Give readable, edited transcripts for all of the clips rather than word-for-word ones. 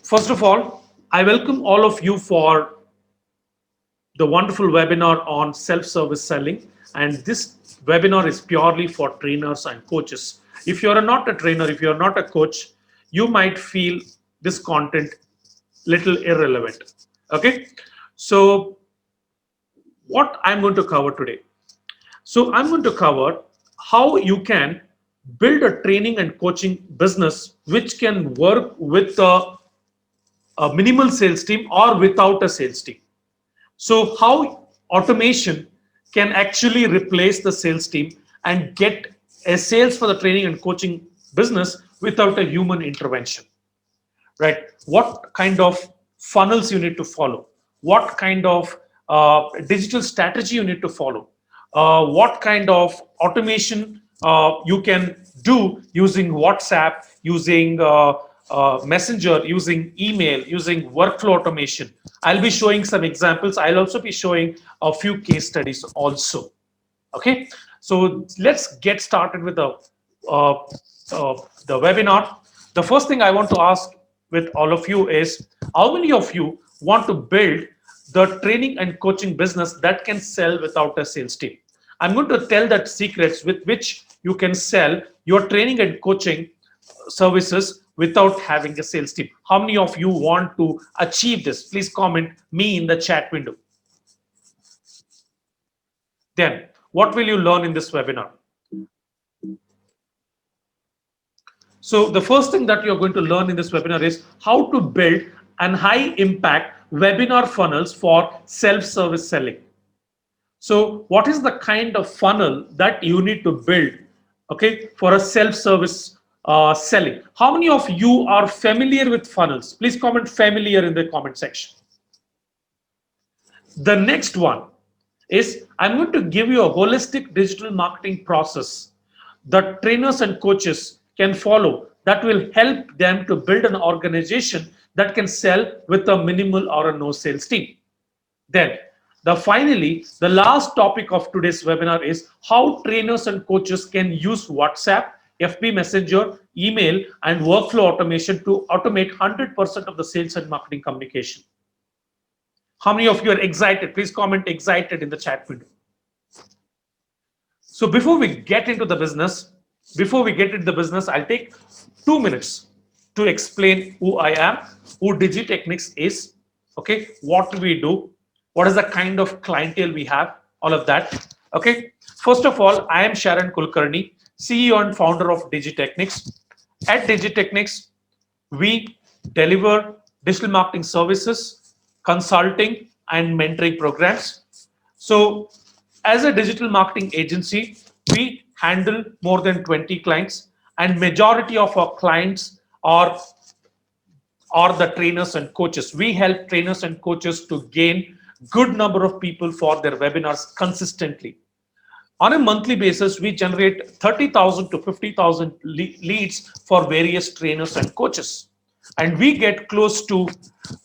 First of all, I welcome all of you for the wonderful webinar on self-service selling. And this webinar is purely for trainers and coaches. If you're not a trainer, if you're not a coach, you might feel this content little irrelevant. Okay, so what I'm going to cover today. So I'm going to cover how you can build a training and coaching business which can work with a minimal sales team or without a sales team. So how automation can actually replace the sales team and get a sales for the training and coaching business without a human intervention, right? What kind of funnels you need to follow, what kind of digital strategy you need to follow, what kind of automation you can do using WhatsApp, using Messenger, using email, using workflow automation. I'll be showing some examples. I'll also be showing a few case studies also. Okay, so let's get started with uh, the webinar. The first thing I want to ask with all of you is, how many of you want to build the training and coaching business that can sell without a sales team? I'm going to tell that secrets with which you can sell your training and coaching services without having a sales team. How many of you want to achieve this? Please comment me in the chat window. Then, what will you learn in this webinar? So the first thing that you're going to learn in this webinar is how to build an high impact webinar funnels for self-service selling. So what is the kind of funnel that you need to build, okay, for a self-service selling? How many of you are familiar with funnels? Please comment familiar in the comment section. The next one is, I'm going to give you a holistic digital marketing process that trainers and coaches can follow that will help them to build an organization that can sell with a minimal or a no sales team. Then, finally, the last topic of today's webinar is how trainers and coaches can use WhatsApp, FB Messenger, email, and workflow automation to automate 100% of the sales and marketing communication. How many of you are excited? Please comment excited in the chat window. So before we get into the business, I'll take 2 minutes to explain who I am, who DigiTechnics is, okay, what we do, what is the kind of clientele we have, all of that. Okay. First of all, I am Sharan Kulkarni, CEO and founder of DigiTechnics. At DigiTechnics, we deliver digital marketing services, consulting, and mentoring programs. So as a digital marketing agency, we handle more than 20 clients, and majority of our clients are the trainers and coaches. We help trainers and coaches to gain good number of people for their webinars consistently. On a monthly basis, we generate 30,000 to 50,000 leads for various trainers and coaches. And we get close to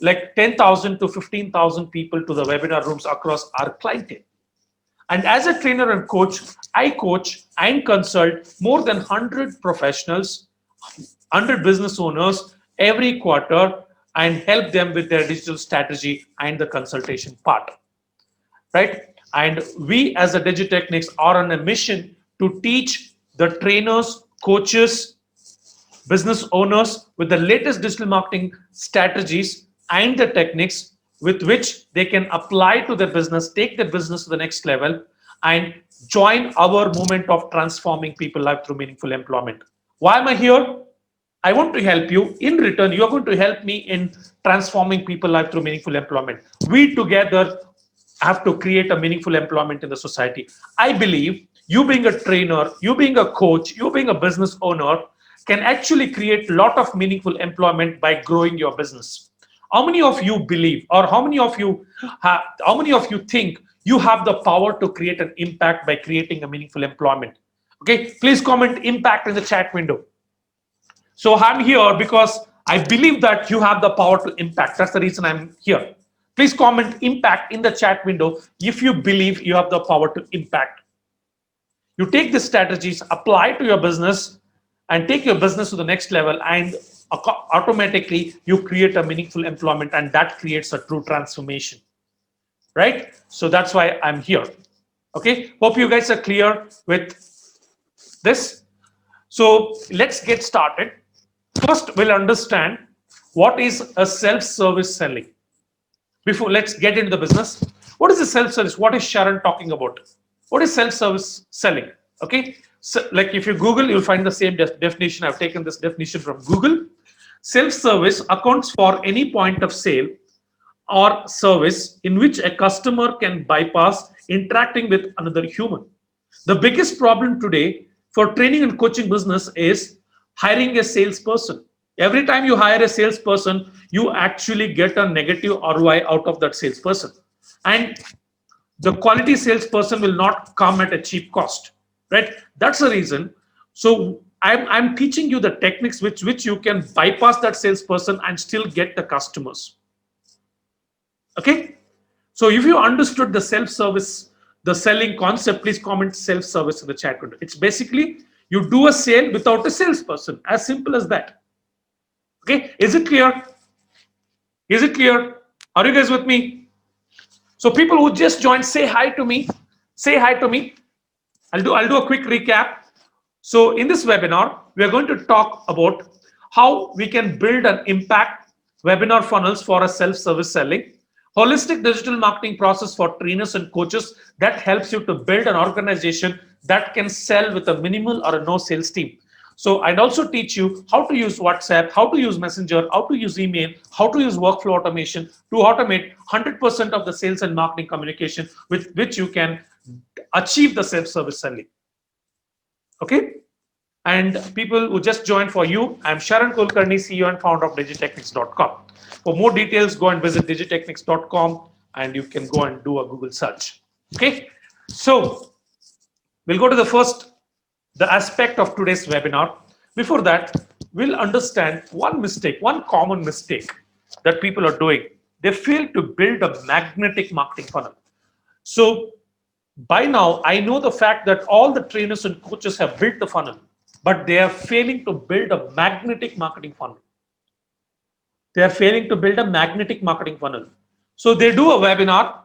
like 10,000 to 15,000 people to the webinar rooms across our clientele. And as a trainer and coach, I coach and consult more than 100 professionals, 100 business owners every quarter and help them with their digital strategy and the consultation part, right? And we as a DigiTechnics are on a mission to teach the trainers, coaches, business owners with the latest digital marketing strategies and the techniques with which they can apply to their business, take their business to the next level, and join our movement of transforming people life through meaningful employment. Why am I here? I want to help you. In return, you're going to help me in transforming people life through meaningful employment. We together have to create a meaningful employment in the society. I believe you being a trainer, you being a coach, you being a business owner can actually create a lot of meaningful employment by growing your business. How many of you believe, or how many of you think you have the power to create an impact by creating a meaningful employment? Okay, please comment impact in the chat window. So I'm here because I believe that you have the power to impact. That's the reason I'm here. Please comment impact in the chat window if you believe you have the power to impact. You take the strategies, apply to your business, and take your business to the next level and automatically you create a meaningful employment, and that creates a true transformation, right? So that's why I'm here. Okay, hope you guys are clear with this. So let's get started. First, we'll understand what is a self-service selling. Before let's get into the business, what is the self-service? What is Sharon talking about? What is self-service selling? Okay, so like if you Google, you'll find the same definition. I've taken this definition from Google. Self-service accounts for any point of sale or service in which a customer can bypass interacting with another human. The biggest problem today for training and coaching business is hiring a salesperson. Every time you hire a salesperson, you actually get a negative ROI out of that salesperson. And the quality salesperson will not come at a cheap cost, right? That's the reason. So I'm teaching you the techniques which you can bypass that salesperson and still get the customers. Okay, so if you understood the self-service, the selling concept, please comment self-service in the chat window. It's basically you do a sale without a salesperson, as simple as that. Okay, is it clear? Is it clear? Are you guys with me? So people who just joined, say hi to me. Say hi to me. I'll do a quick recap. So in this webinar, we are going to talk about how we can build an impact webinar funnels for a self-service selling, holistic digital marketing process for trainers and coaches that helps you to build an organization that can sell with a minimal or a no sales team. So I'd also teach you how to use WhatsApp, how to use Messenger, how to use email, how to use workflow automation to automate 100% of the sales and marketing communication with which you can achieve the self-service selling. Okay? And people who just joined, for you, I'm Sharan Kulkarni, CEO and founder of digitechnics.com. For more details, go and visit digitechnics.com and you can go and do a Google search. Okay? So we'll go to the aspect of today's webinar. Before that, we'll understand one common mistake that people are doing. They fail to build a magnetic marketing funnel. So by now, I know the fact that all the trainers and coaches have built the funnel, but they are failing to build a magnetic marketing funnel. They are failing to build a magnetic marketing funnel. So they do a webinar.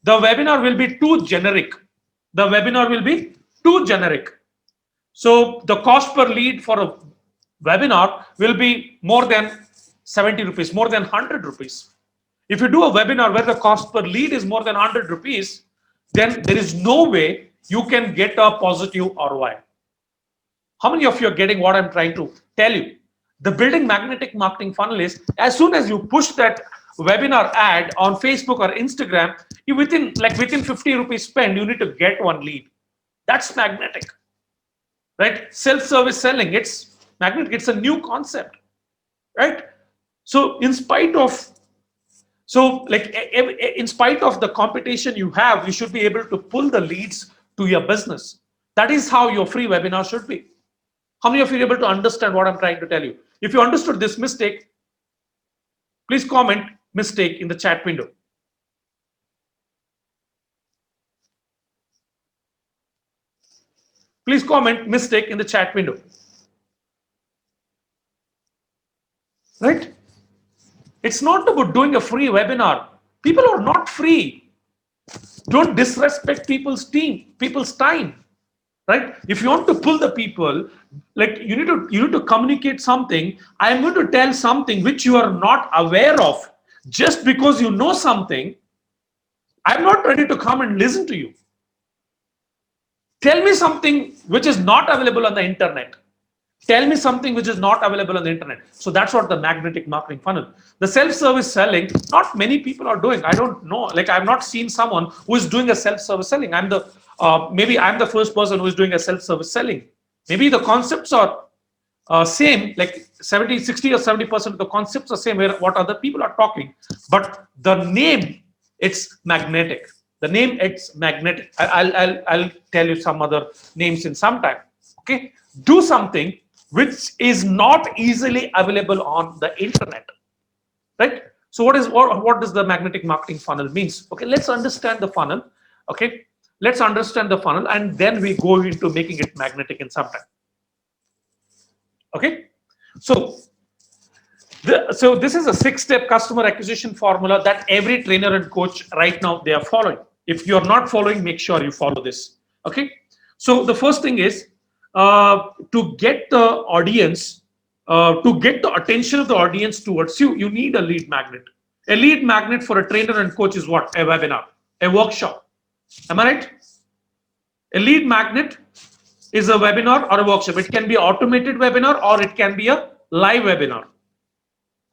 The webinar will be too generic. The webinar will be too generic. So the cost per lead for a webinar will be more than 70 rupees, more than 100 rupees. If you do a webinar where the cost per lead is more than 100 rupees, then there is no way you can get a positive ROI. How many of you are getting what I'm trying to tell you? The building magnetic marketing funnel is, as soon as you push that webinar ad on Facebook or Instagram, you within 50 rupees spend, you need to get one lead. That's magnetic. Right? Self-service selling, it's magnetic, it's a new concept, right? So in spite of the competition you have, you should be able to pull the leads to your business. That is how your free webinar should be. How many of you are able to understand what I'm trying to tell you? If you understood this mistake, please comment mistake in the chat window. Please comment mistake in the chat window. Right? It's not about doing a free webinar. People are not free. Don't disrespect people's time. Right? If you want to pull the people, you need to communicate something. I am going to tell something which you are not aware of. Just because you know something, I'm not ready to come and listen to you. Tell me something which is not available on the internet. Tell me something which is not available on the internet. So that's what the magnetic marketing funnel. The self-service selling, not many people are doing. I don't know. I've not seen someone who is doing a self-service selling. Maybe I'm the first person who is doing a self-service selling. Maybe the concepts are same, like 70, 60 or 70% of the concepts are same where what other people are talking. But the name, it's magnetic. The name, it's magnetic. I'll tell you some other names in some time. Okay, do something which is not easily available on the internet, right? So what does the magnetic marketing funnel means? Okay, let's understand the funnel. Okay, let's understand the funnel, and then we go into making it magnetic in some time. Okay, so So this is a 6-step customer acquisition formula that every trainer and coach right now they are following. If you are not following, make sure you follow this. Okay. So the first thing is to get the audience, to get the attention of the audience towards you, you need a lead magnet. A lead magnet for a trainer and coach is what? A webinar, a workshop. Am I right? A lead magnet is a webinar or a workshop. It can be an automated webinar or it can be a live webinar.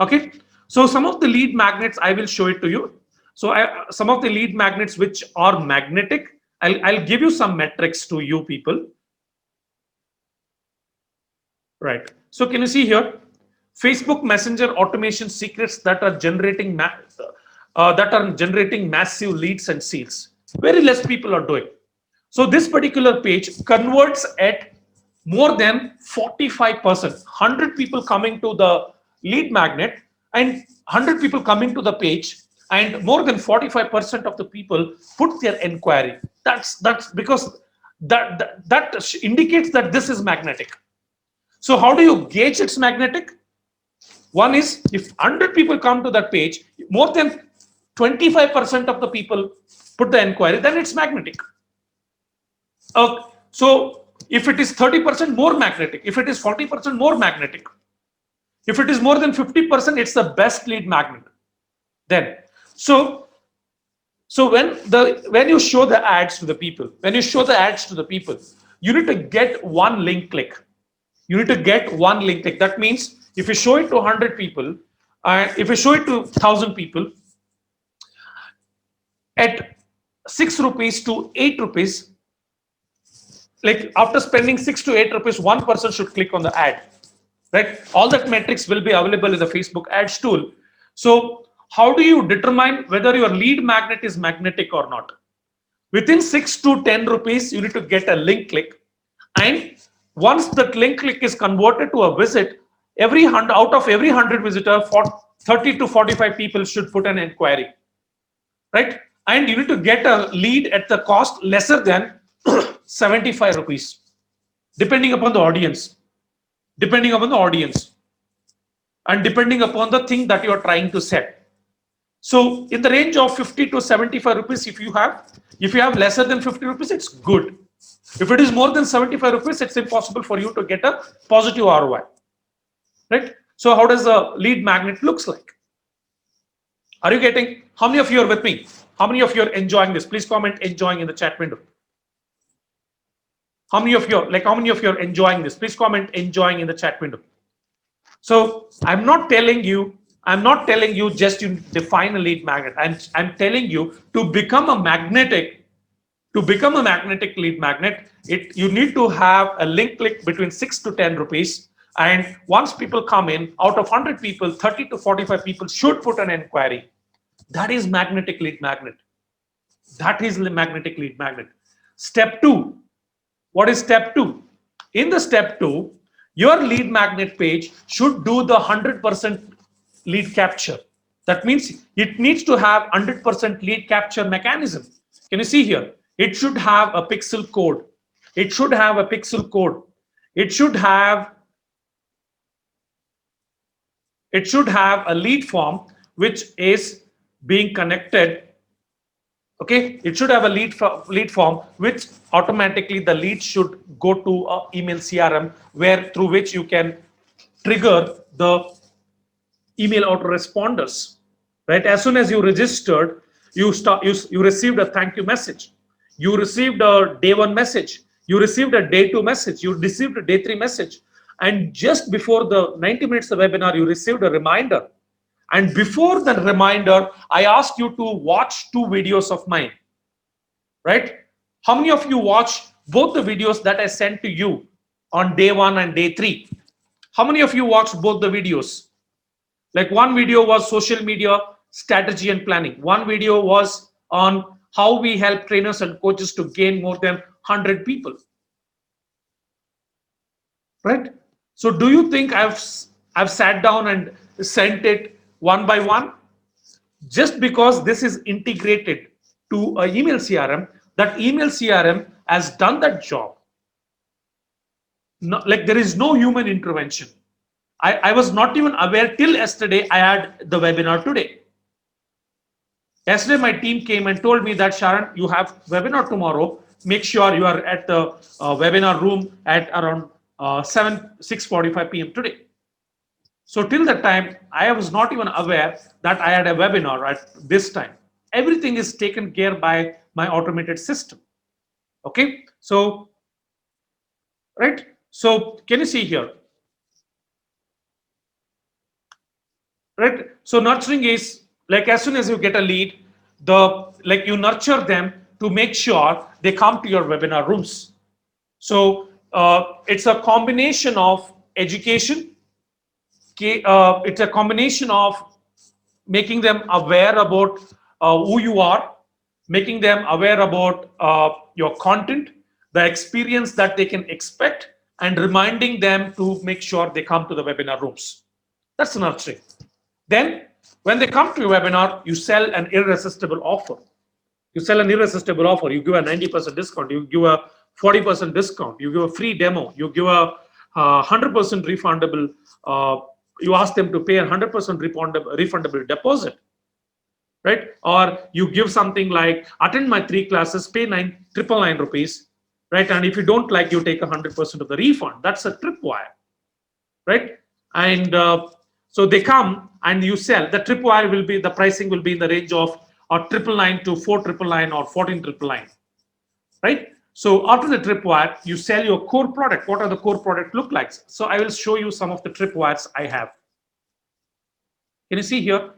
Okay, so some of the lead magnets I will show it to you. So some of the lead magnets which are magnetic, I'll give you some metrics to you people. Right. So can you see here? Facebook Messenger automation secrets that are generating massive leads and sales. Very less people are doing. So this particular page converts at more than 45%. 100 people coming to the lead magnet and 100 people coming to the page, and more than 45% of the people put their inquiry. That's because that indicates that this is magnetic. So how do you gauge it's magnetic? One is if 100 people come to that page, more than 25% of the people put the inquiry, then it's magnetic. So if it is 30% more magnetic, if it is 40% more magnetic, if it is more than 50%, it's the best lead magnet. Then, so when you show the ads to the people, you need to get one link click. You need to get one link click. That means if you show it to 100 people, and if you show it to 1,000 people, at 6 rupees to 8 rupees, like after spending 6 to 8 rupees, one person should click on the ad, right? All that metrics will be available in the Facebook ads tool. So how do you determine whether your lead magnet is magnetic or not? Within 6 to 10 rupees, you need to get a link click. And once that link click is converted to a visit, out of every 100 visitor, 30 to 45 people should put an inquiry, right? And you need to get a lead at the cost lesser than 75 rupees, depending upon the audience, and depending upon the thing that you are trying to set. So in the range of 50 to 75 rupees, if you have lesser than 50 rupees, it's good. If it is more than 75 rupees, it's impossible for you to get a positive ROI, right? So how does a lead magnet looks like? Are you getting? How many of you are with me? How many of you are enjoying this? Please comment enjoying in the chat window. How many of you are enjoying this? Please comment enjoying in the chat window. So I'm not telling you just to define a lead magnet. I'm telling you to become a magnetic lead magnet, you need to have a link click between 6 to 10 rupees. And once people come in, out of 100 people, 30 to 45 people should put an inquiry. That is magnetic lead magnet. That is the magnetic lead magnet. Step 2. What is step 2? In the step 2, your lead magnet page should do the 100% lead capture. That means it needs to have 100% lead capture mechanism. Can you see here? It should have a pixel code. It should have a pixel code. It should have a lead form which is being connected. Okay, it should have a lead form which automatically the lead should go to an email CRM through which you can trigger the email autoresponders. Right, as soon as you registered, you received a thank you message. You received a day 1 message. You received a day 2 message. You received a day 3 message. And just before the 90 minutes of webinar, you received a reminder. And before the reminder, I asked you to watch 2 videos of mine. Right? How many of you watched both the videos that I sent to you on day 1 and day 3? How many of you watched both the videos? Like one video was social media strategy and planning. One video was on how we help trainers and coaches to gain more than 100 people. Right? So do you think I've sat down and sent it one by one? Just because this is integrated to an email CRM, that email CRM has done that job. Like there is no human intervention. I was not even aware till yesterday I had the webinar today. Yesterday, my team came and told me that, Sharan, you have webinar tomorrow. Make sure you are at the webinar room at around 6:45 p.m. today. So till that time, I was not even aware that I had a webinar at this time. Everything is taken care by my automated system. Okay, so right. So can you see here? Right. So nurturing is like as soon as you get a lead, like you nurture them to make sure they come to your webinar rooms. So it's a combination of education. It's a combination of making them aware about who you are, making them aware about your content, the experience that they can expect, and reminding them to make sure they come to the webinar rooms. That's nurturing. Then, when they come to your webinar, you sell an irresistible offer. You sell an irresistible offer. You give a 90% discount. You give a 40% discount. You give a free demo. You give a 100% refundable. You ask them to pay a 100% refundable deposit, right? Or you give something like attend my 3 classes, pay 999 rupees, right? And if you don't like, you take 100% of the refund. That's a tripwire, right? And so they come and you sell. The tripwire will be, the pricing will be in the range of 999 to 4999 or 14999, right? So after the tripwire, you sell your core product. What are the core product look like? So I will show you some of the tripwires I have. Can you see here?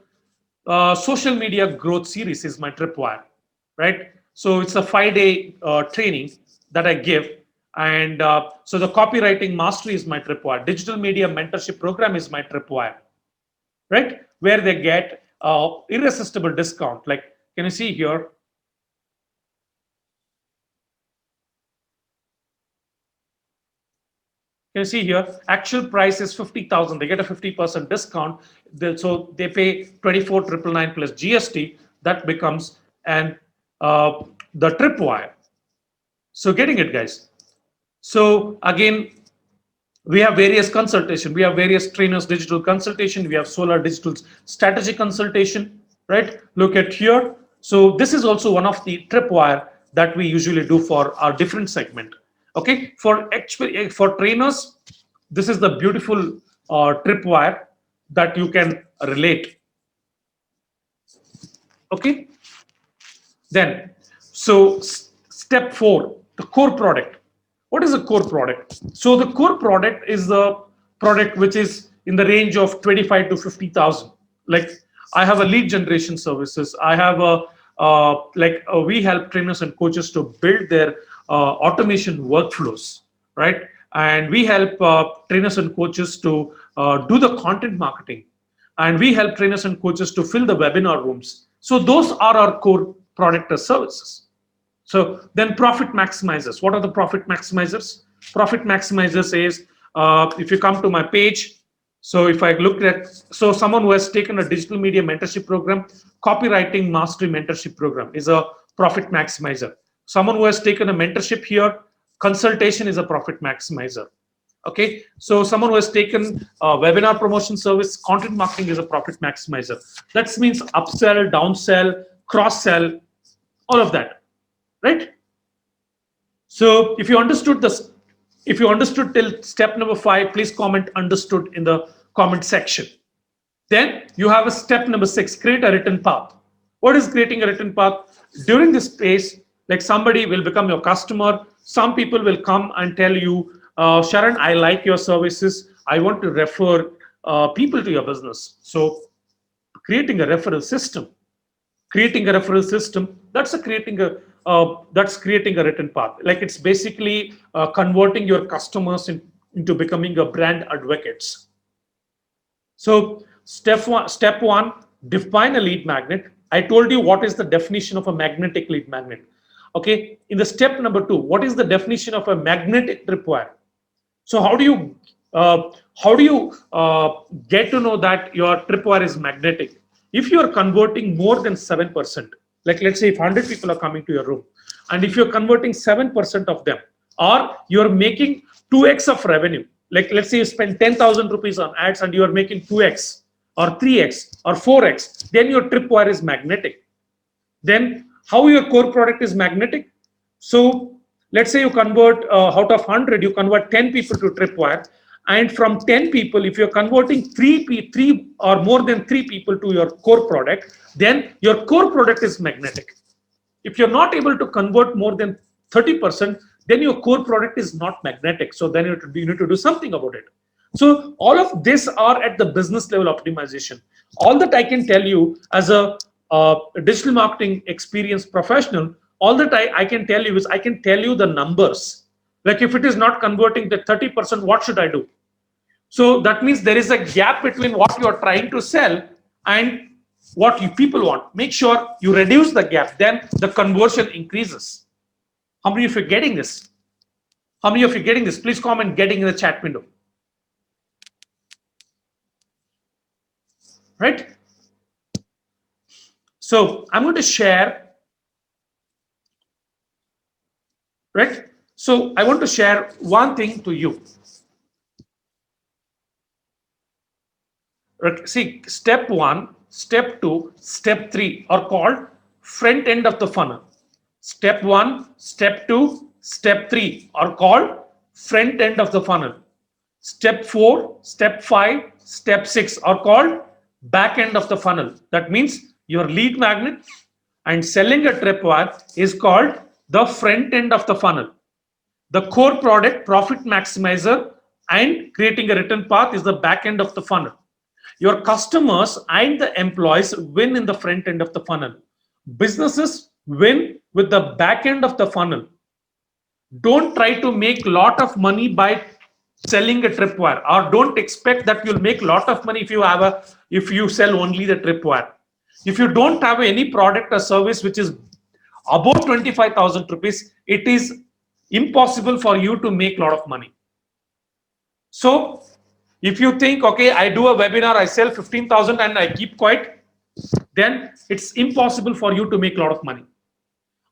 Social media growth series is my tripwire, right? So it's a 5-day training that I give. And so the copywriting mastery is my tripwire. Digital media mentorship program is my tripwire, right? Where they get irresistible discount. Like, can you see here? Can you see here? Actual price is 50,000. They get a 50% discount. So they pay 24,999 plus GST. That becomes the tripwire. So getting it, guys. So again, we have various consultation. We have various trainers digital consultation. We have solar digital strategy consultation, right? Look at here. So this is also one of the tripwire that we usually do for our different segment. Okay, for trainers, this is the beautiful tripwire that you can relate. Okay, then so step 4, the core product. What is a core product? So the core product is the product which is in the range of 25 to 50,000. Like I have a lead generation services. I have we help trainers and coaches to build their automation workflows, right? And we help trainers and coaches to do the content marketing, and we help trainers and coaches to fill the webinar rooms. So those are our core product or services. So then profit maximizers. What are the profit maximizers? Profit maximizers is if you come to my page. So if I look at, so someone who has taken a digital media mentorship program, copywriting mastery mentorship program is a profit maximizer. Someone who has taken a mentorship here, consultation is a profit maximizer. Okay, so someone who has taken webinar promotion service, content marketing is a profit maximizer. That means upsell, downsell, cross sell, all of that. Right? So if you understood this, if you understood till step number 5, please comment understood in the comment section. Then you have a step number 6, create a written path. What is creating a written path? During this phase, like somebody will become your customer. Some people will come and tell you, Sharan, I like your services. I want to refer people to your business. So creating a referral system. Creating a referral system, that's creating a written path. Like it's basically converting your customers into becoming a brand advocates. So step one, define a lead magnet. I told you what is the definition of a magnetic lead magnet. Okay, in the step number 2, what is the definition of a magnetic tripwire? So how do you get to know that your tripwire is magnetic? If you are converting more than 7%, like let's say if 100 people are coming to your room, and if you're converting 7% of them, or you're making 2x of revenue, like let's say you spend 10,000 rupees on ads and you are making 2x or 3x or 4x, then your tripwire is magnetic. Then how your core product is magnetic? So let's say you convert out of 100, you convert 10 people to tripwire, and from 10 people, if you're converting three or more than 3 people to your core product, then your core product is magnetic. If you're not able to convert more than 30%, then your core product is not magnetic. So then you need to do something about it. So all of this are at the business level optimization. All that I can tell you as a digital marketing experience professional, all that I can tell you is I can tell you the numbers. Like if it is not converting the 30%, what should I do? So that means there is a gap between what you are trying to sell and what you people want. Make sure you reduce the gap, then the conversion increases. How many of you are getting this? How many of you are getting this? Please comment getting in the chat window. Right? So I'm going to share, right? So I want to share one thing to you. Right? See, step 1, step 2, step 3 are called front end of the funnel. Step 1, step 2, step 3 are called front end of the funnel. Step 4, step 5, step 6 are called back end of the funnel. That means your lead magnet and selling a tripwire is called the front end of the funnel. The core product, profit maximizer, and creating a return path is the back end of the funnel. Your customers and the employees win in the front end of the funnel. Businesses win with the back end of the funnel. Don't try to make a lot of money by selling a tripwire, or don't expect that you'll make a lot of money if you sell only the tripwire. If you don't have any product or service which is above 25,000 rupees, it is impossible for you to make a lot of money. So if you think, okay, I do a webinar, I sell 15,000 and I keep quiet, then it's impossible for you to make a lot of money.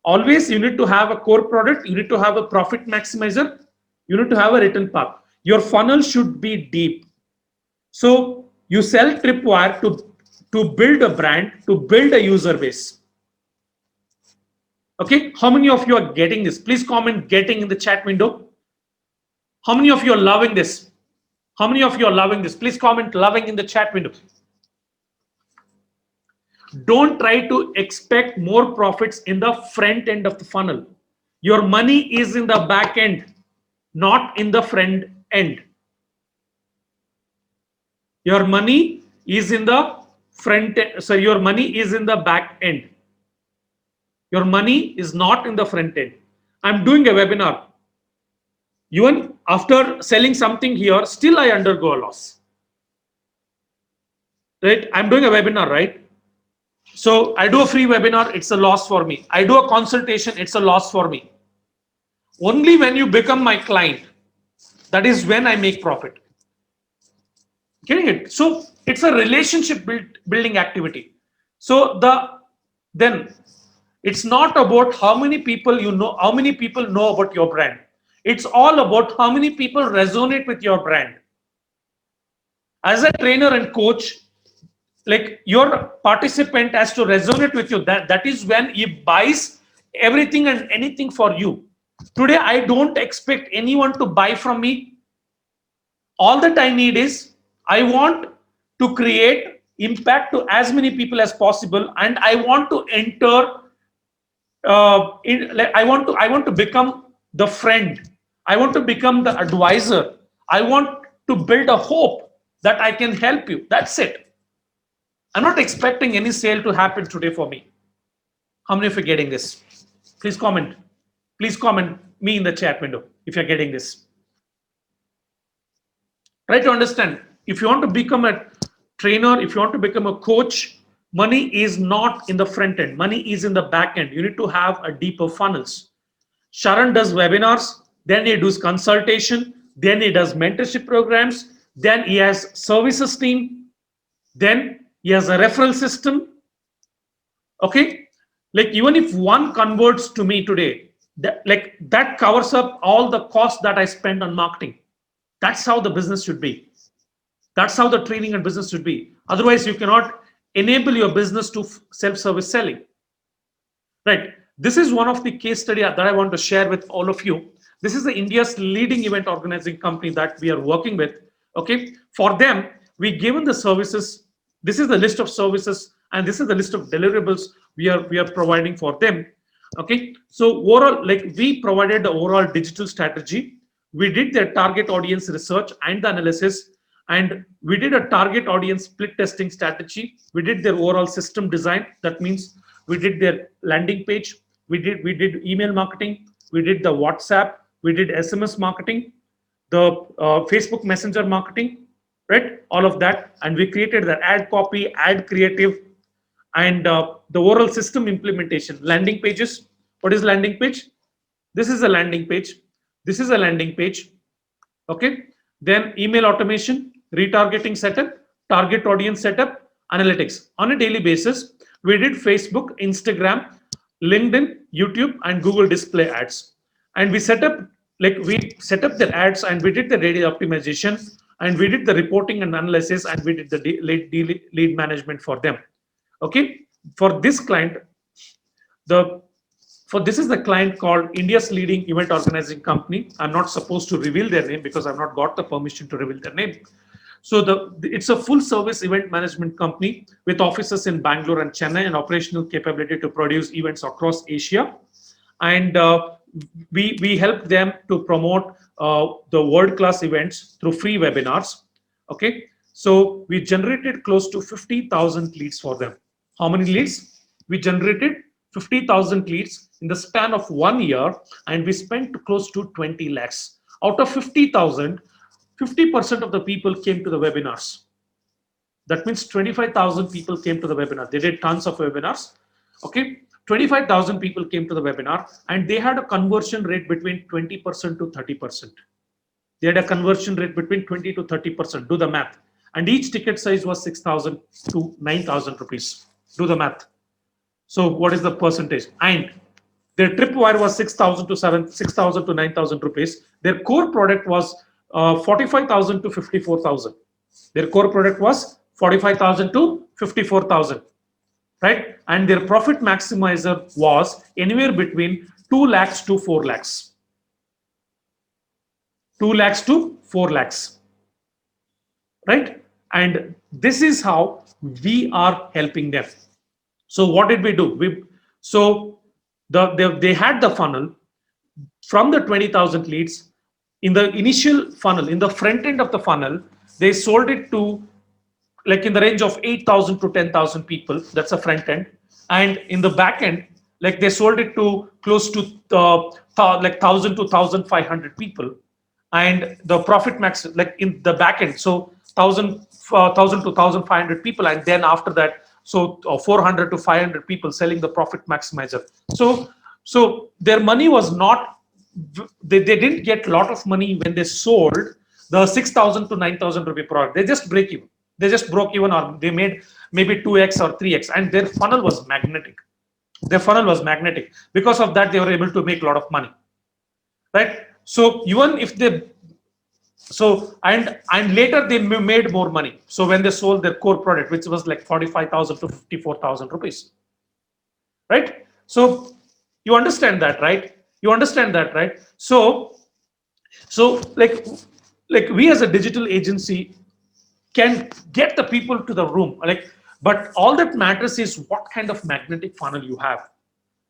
Always you need to have a core product, you need to have a profit maximizer, you need to have a return path. Your funnel should be deep. So you sell tripwire to build a brand, to build a user base. Okay, how many of you are getting this? Please comment getting in the chat window. How many of you are loving this? How many of you are loving this? Please comment loving in the chat window. Don't try to expect more profits in the front end of the funnel. Your money is in the back end, not in the front end. Your money is in the front end, so your money is in the back end. Your money is not in the front end. I'm doing a webinar. Even after selling something here, still I undergo a loss. Right? I'm doing a webinar, right? So I do a free webinar, it's a loss for me. I do a consultation, it's a loss for me. Only when you become my client, that is when I make profit. Getting it? So it's a relationship building activity. So then it's not about how many people you know, how many people know about your brand. It's all about how many people resonate with your brand. As a trainer and coach, like your participant has to resonate with you. That is when he buys everything and anything for you. Today, I don't expect anyone to buy from me. All that I need is I want to create impact to as many people as possible, and I want to enter. I want to become the friend. I want to become the advisor. I want to build a hope that I can help you. That's it. I'm not expecting any sale to happen today for me. How many of you are getting this? Please comment. Please comment me in the chat window if you're getting this. Try to understand. If you want to become a trainer, if you want to become a coach, money is not in the front end. Money is in the back end. You need to have a deeper funnels. Sharan does webinars, then he does consultation, then he does mentorship programs, then he has services team, then he has a referral system. Okay, like even if one converts to me today, that covers up all the cost that I spend on marketing. That's how the business should be. That's how the training and business should be. Otherwise, you cannot enable your business to self-service selling. Right. This is one of the case study that I want to share with all of you. This is the India's leading event organizing company that we are working with. Okay. For them, we given the services. This is the list of services, and this is the list of deliverables we are providing for them. Okay. So overall, like we provided the overall digital strategy. We did their target audience research and the analysis, and we did a target audience split testing strategy. We did their overall system design. That means we did their landing page, we did email marketing, we did the WhatsApp, we did SMS marketing, the Facebook Messenger marketing, right? All of that, and we created the ad copy, ad creative, and the overall system implementation. Landing pages. What is landing page? This is a landing page. This is a landing page. Okay. Then email automation, retargeting setup, target audience setup, analytics. On a daily basis, we did Facebook, Instagram, LinkedIn, YouTube, and Google display ads. And we set up the ads, and we did the radio optimization, and we did the reporting and analysis, and we did the lead management for them. Okay. For this client, the for this is the client called India's leading event organizing company. I'm not supposed to reveal their name because I've not got the permission to reveal their name. So it's a full service event management company with offices in Bangalore and Chennai and operational capability to produce events across Asia. And we help them to promote the world class events through free webinars. Okay. So we generated close to 50,000 leads for them. How many leads? We generated 50,000 leads in the span of 1 year, and we spent close to 20 lakhs. Out of 50,000, 50% of the people came to the webinars. That means 25,000 people came to the webinar. They did tons of webinars. Okay. 25,000 people came to the webinar, and they had a conversion rate between 20% to 30%. They had a conversion rate between 20 to 30%. Do the math. And each ticket size was 6,000 to 9,000 rupees. Do the math. So what is the percentage? And their tripwire was 6,000 to 9,000 rupees. Their core product was 45,000 to 54,000. Their core product was 45,000 to 54,000, right? And their profit maximizer was anywhere between 2 lakhs to 4 lakhs. 2 lakhs to 4 lakhs, right? And this is how we are helping them. So what did we do? They had the funnel from the 20,000 leads. In the initial funnel, in the front end of the funnel, they sold it to like in the range of 8,000 to 10,000 people. That's a front end. And in the back end, like they sold it to close to like 1,000 to 1,500 people. And the profit max, like in the back end, so 1,000 to 1,500 people. And then after that, so 400 to 500 people selling the profit maximizer. So their money was not, they didn't get a lot of money when they sold the 6,000 to 9,000 rupee product. They just break even. They just broke even, or they made maybe 2x or 3x, and their funnel was magnetic. Their funnel was magnetic. Because of that, they were able to make a lot of money, right? So even if they, so and later they made more money. So when they sold their core product, which was like 45,000 to 54,000 rupees, right? So you understand that, right? You understand that, right? So like we as a digital agency can get the people to the room, like, but all that matters is what kind of magnetic funnel you have.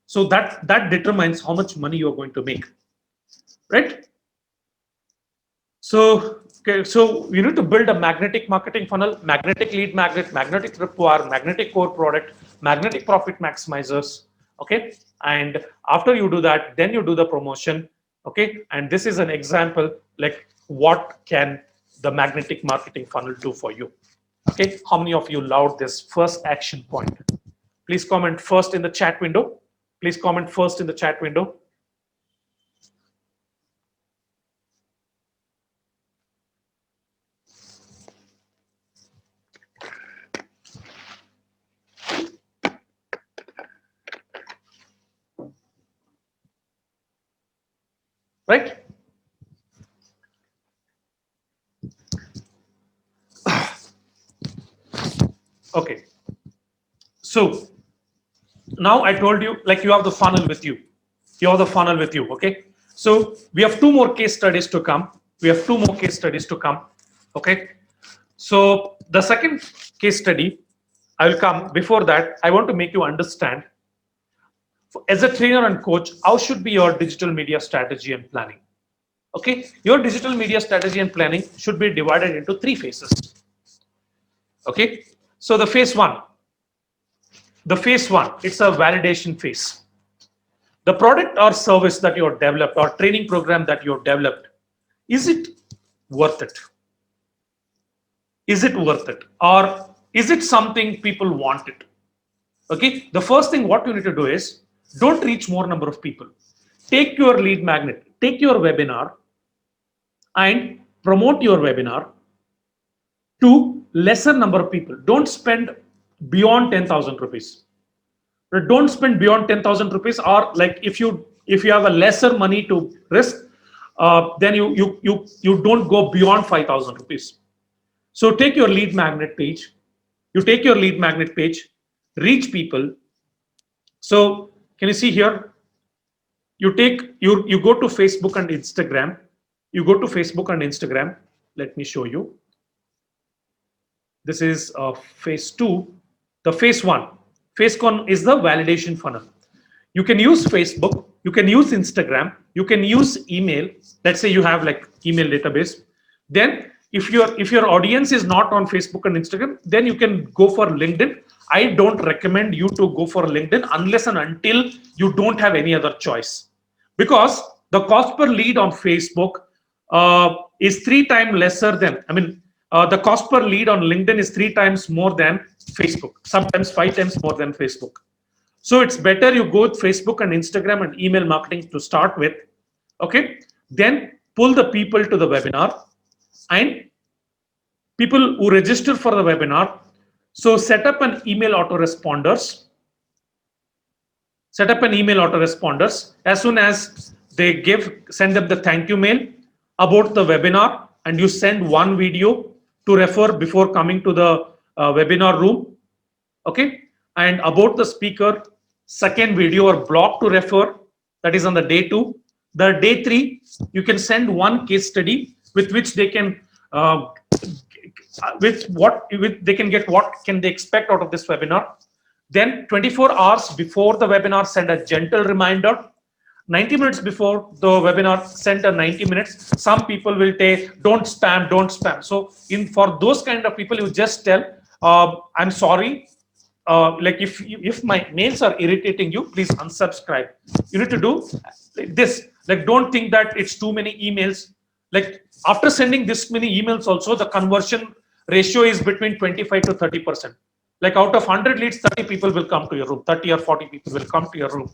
So that determines how much money you're going to make, right? So okay, so you need to build a magnetic marketing funnel, magnetic lead magnet, magnetic repertoire, magnetic core product, magnetic profit maximizers. Okay, and after you do that, then you do the promotion. Okay, and this is an example like what can the magnetic marketing funnel do for you. Okay, how many of you loved this first action point? Please comment first in the chat window. Please comment first in the chat window. Right? Okay. So now I told you, like, you have the funnel with you. You have the funnel with you. Okay. So we have two more case studies to come. We have two more case studies to come. Okay. So the second case study, I will come. Before that, I want to make you understand, as a trainer and coach, how should be your digital media strategy and planning. Okay, your digital media strategy and planning should be divided into three phases. Okay, so the phase one, it's a validation phase. The product or service that you've developed or training program that you've developed, is it worth it? Is it worth it? Or is it something people want it? Okay, the first thing what you need to do is, don't reach more number of people. Take your lead magnet, take your webinar and promote your webinar to lesser number of people. Don't spend beyond 10,000 rupees. Don't spend beyond 10,000 rupees, or like if you have a lesser money to risk, then you don't go beyond 5,000 rupees. So take your lead magnet page. You take your lead magnet page, reach people. So can you see here? You go to Facebook and Instagram. You go to Facebook and Instagram. Let me show you. This is phase two. The phase one is the validation funnel. You can use Facebook, you can use Instagram, you can use email. Let's say you have like email database. Then if your audience is not on Facebook and Instagram, then you can go for LinkedIn. I don't recommend you to go for LinkedIn unless and until you don't have any other choice, because the cost per lead on Facebook is 3 times lesser than, the cost per lead on LinkedIn is 3 times more than Facebook, sometimes 5 times more than Facebook. So it's better you go with Facebook and Instagram and email marketing to start with. Okay, then pull the people to the webinar, and people who register for the webinar. So set up an email autoresponders. Set up an email autoresponders. As soon as they send them the thank you mail about the webinar, and you send one video to refer before coming to the webinar room. Okay, and about the speaker, second video or blog to refer, that is on the day 2. The day 3, you can send one case study with which they can they can get what can they expect out of this webinar. Then 24 hours before the webinar, send a gentle reminder. 90 minutes before the webinar, send a 90 minutes. Some people will take, don't spam. So for those kind of people, you just tell, I'm sorry, like if my mails are irritating you, please unsubscribe. You need to do this. Like, don't think that it's too many emails. Like, after sending this many emails also, the conversion ratio is between 25 to 30%. Like, out of 100 leads, 30 people will come to your room, 30 or 40 people will come to your room.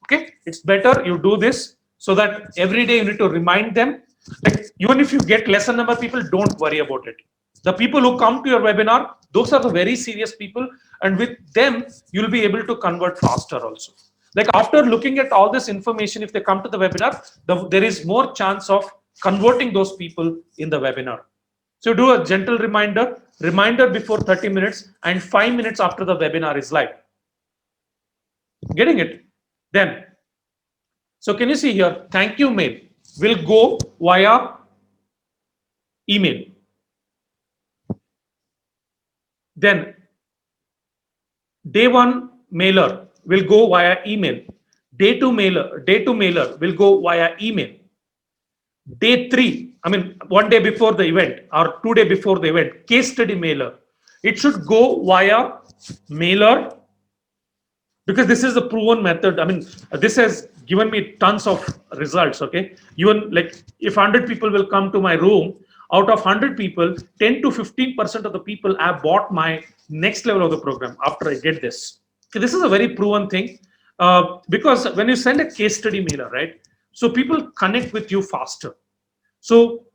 Okay, it's better you do this, so that every day you need to remind them. Like, even if you get lesser number of people, don't worry about it. The people who come to your webinar, those are the very serious people, and with them you'll be able to convert faster also. Like, after looking at all this information, if they come to the webinar, there is more chance of converting those people in the webinar. So do a gentle reminder before 30 minutes and 5 minutes after the webinar is live. Getting it? Then, so can you see here, thank you mail will go via email. Then day 1 mailer will go via email. Day 2 mailer will go via email. Day 3, 1 day before the event or 2 days before the event, case study mailer, it should go via mailer, because this is a proven method. This has given me tons of results. Okay, even like if 100 people will come to my room, out of 100 people, 10 to 15% of the people have bought my next level of the program after I get this. Okay, this is a very proven thing, because when you send a case study mailer, right, so people connect with you faster. So,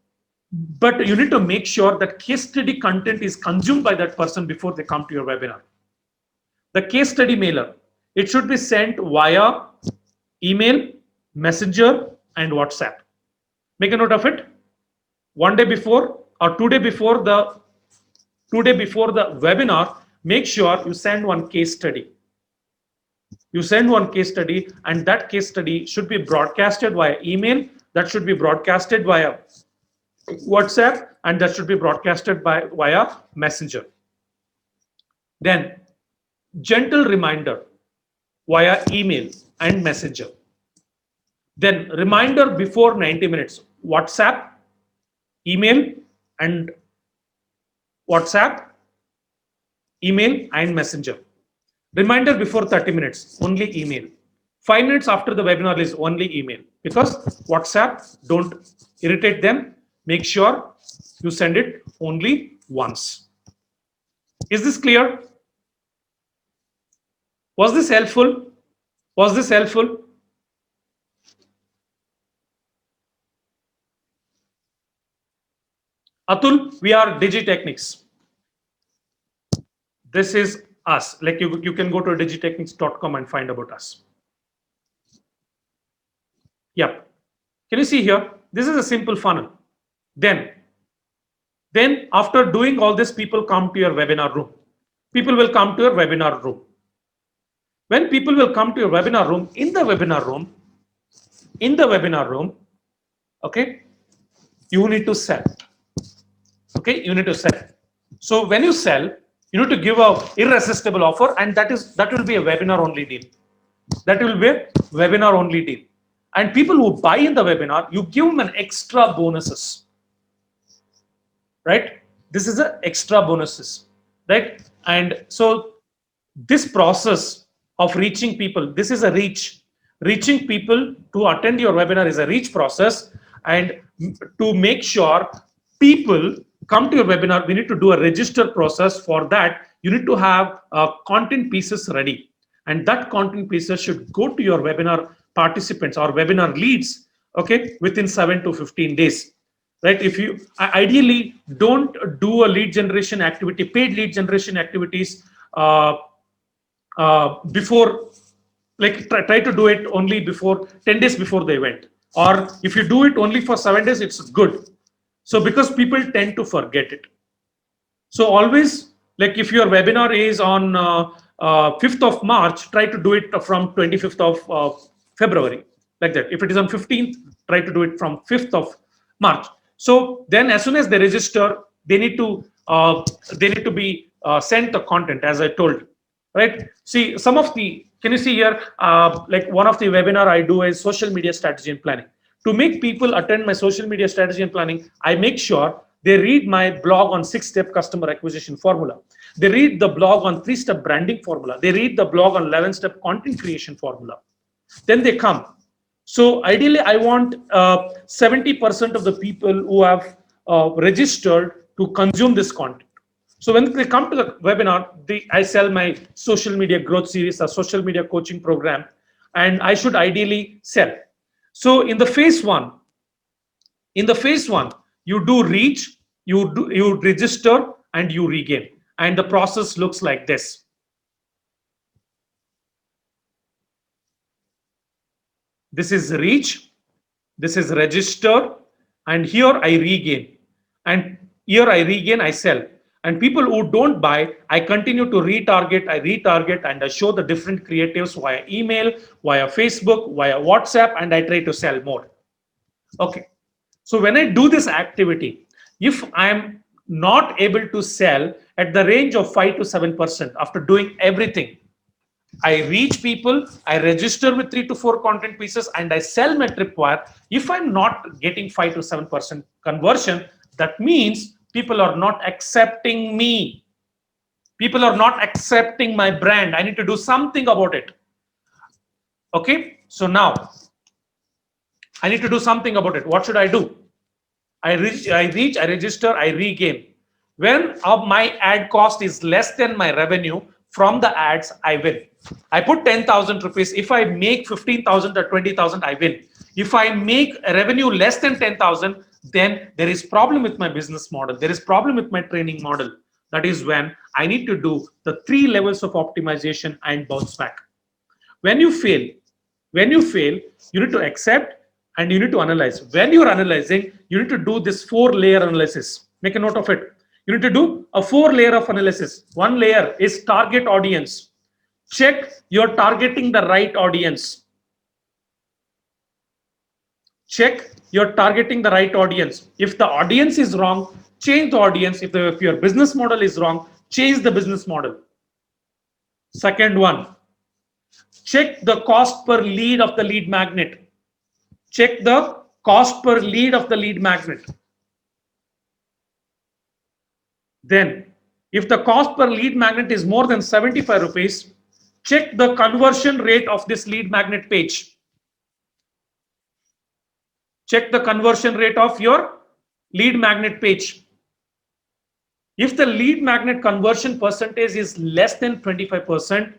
but you need to make sure that case study content is consumed by that person before they come to your webinar. The case study mailer, it should be sent via email, messenger, and WhatsApp. Make a note of it. 1 day before or 2 days before the webinar, make sure you send one case study. You send one case study, and that case study should be broadcasted via email, that should be broadcasted via WhatsApp, and that should be broadcasted via Messenger. Then gentle reminder via email and Messenger. Then reminder before 90 minutes, WhatsApp, email, and WhatsApp, email, and Messenger. Reminder before 30 minutes, only email. 5 minutes after the webinar is only email, because WhatsApp, don't irritate them. Make sure you send it only once. Is this clear? Was this helpful? Was this helpful? Atul, we are Digitechnics. This is us. Like you can go to digitechnics.com and find about us. Yep. Can you see here? This is a simple funnel. Then after doing all this, people come to your webinar room. People will come to your webinar room. When people will come to your webinar room, in the webinar room, okay, you need to sell. Okay, you need to sell. So when you sell, you need to give a irresistible offer, and that will be a webinar only deal. That will be a webinar only deal. And people who buy in the webinar, you give them an extra bonuses. Right? This is an extra bonuses. Right? And so this process of reaching people, this is a reach. Reaching people to attend your webinar is a reach process. And to make sure people come to your webinar, we need to do a register process. For that, you need to have content pieces ready. And that content pieces should go to your webinar participants or webinar leads, okay, within 7 to 15 days. Right? If you ideally don't do a lead generation activity, paid lead generation activities before, like try to do it only before 10 days before the event. Or if you do it only for 7 days, it's good. So because people tend to forget it. So always, like if your webinar is on 5th of March, try to do it from 25th of February, like that. If it is on 15th, try to do it from 5th of March. So then as soon as they register, they need to be sent the content, as I told you, right? See, some of the, can you see here, like one of the webinar I do is social media strategy and planning. To make people attend my social media strategy and planning, I make sure they read my blog on 6-step customer acquisition formula. They read the blog on 3-step branding formula. They read the blog on 11-step content creation formula. Then they come. So ideally, I want 70% of the people who have registered to consume this content. So when they come to the webinar, I sell my social media growth series, a social media coaching program, and I should ideally sell. So in the phase one, you do reach, you register, and you regain. And the process looks like this. This is reach, this is register, and here I regain. And here I regain, I sell. And people who don't buy, I continue to retarget, and I show the different creatives via email, via Facebook, via WhatsApp, and I try to sell more. Okay. So when I do this activity, if I am not able to sell at the range of 5 to 7% after doing everything, I reach people, I register with 3 to 4 content pieces, and I sell my tripwire. If I'm not getting 5 to 7% conversion, that means people are not accepting me. People are not accepting my brand. I need to do something about it. Okay, so now I need to do something about it. What should I do? I reach, I register, I regain. When my ad cost is less than my revenue from the ads, I win. I put 10,000 rupees. If I make 15,000 or 20,000, I win. If I make a revenue less than 10,000, then there is problem with my business model. There is problem with my training model. That is when I need to do the 3 levels of optimization and bounce back. When you fail, you need to accept and you need to analyze. When you're analyzing, you need to do this 4-layer analysis. Make a note of it. You need to do a 4-layer of analysis. One layer is target audience. Check you're targeting the right audience. Check you're targeting the right audience. If the audience is wrong, change the audience. If your business model is wrong, change the business model. Second one, check the cost per lead of the lead magnet. Check the cost per lead of the lead magnet. Then, if the cost per lead magnet is more than 75 rupees, check the conversion rate of this lead magnet page. Check the conversion rate of your lead magnet page. If the lead magnet conversion percentage is less than 25%,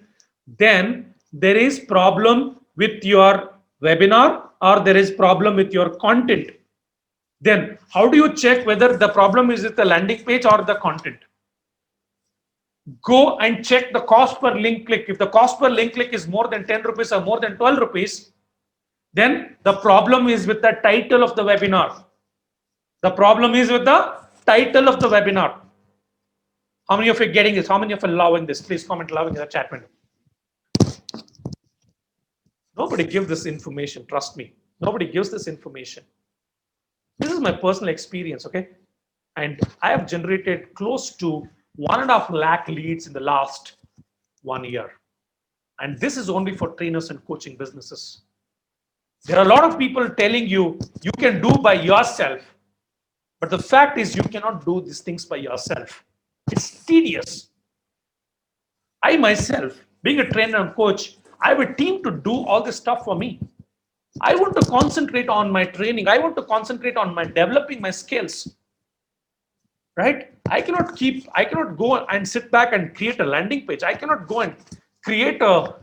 then there is problem with your webinar or there is problem with your content. Then how do you check whether the problem is with the landing page or the content? Go and check the cost per link click. If the cost per link click is more than 10 rupees or more than 12 rupees, then the problem is with the title of the webinar. The problem is with the title of the webinar. How many of you are getting this? How many of you are loving this? Please comment loving in the chat window. Nobody gives this information, trust me. Nobody gives this information. This is my personal experience, okay? And I have generated close to 1.5 lakh leads in the last 1 year. And this is only for trainers and coaching businesses. There are a lot of people telling you, you can do by yourself. But the fact is you cannot do these things by yourself. It's tedious. I myself, being a trainer and coach, I have a team to do all this stuff for me. I want to concentrate on my training. I want to concentrate on my developing my skills. Right? I cannot go and sit back and create a landing page. I cannot go and create a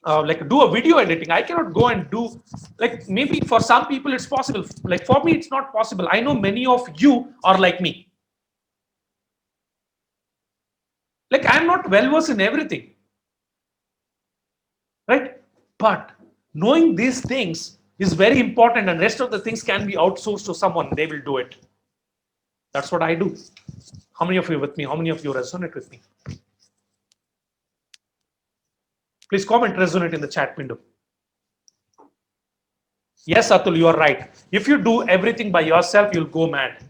like do a video editing. I cannot go and do, like, maybe for some people it's possible. Like for me, it's not possible. I know many of you are like me. Like I'm not well versed in everything. Right? But knowing these things is very important, and rest of the things can be outsourced to someone. They will do it. That's what I do. How many of you are with me? How many of you resonate with me? Please comment resonate in the chat window. Yes, Atul, you are right. If you do everything by yourself, you'll go mad.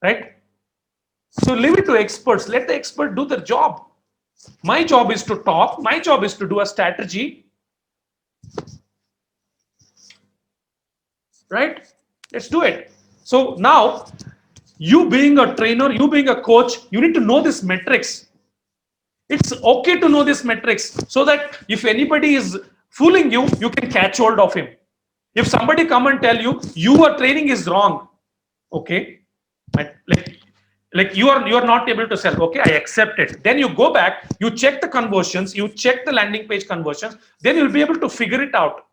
Right? So leave it to experts. Let the expert do their job. My job is to talk. My job is to do a strategy. Right? Let's do it. So now, you being a trainer, you being a coach, you need to know this metrics. It's okay to know this metrics so that if anybody is fooling you, you can catch hold of him. If somebody come and tell you, your training is wrong, okay, like you are not able to sell, okay, I accept it. Then you go back, you check the conversions, you check the landing page conversions, then you'll be able to figure it out.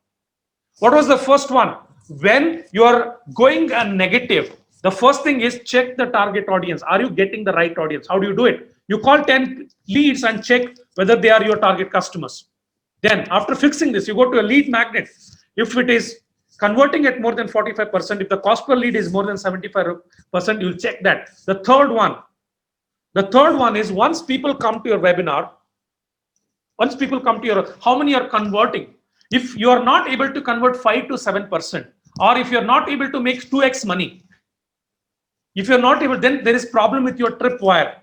What was the first one? When you are going a negative, the first thing is check the target audience. Are you getting the right audience? How do you do it? You call 10 leads and check whether they are your target customers. Then after fixing this, you go to a lead magnet. If it is converting at more than 45%, if the cost per lead is more than 75%, you'll check that. The third one is once people come to your webinar, how many are converting? If you are not able to convert 5 to 7%, or if you're not able to make 2x money, if you're not able, then there is problem with your tripwire.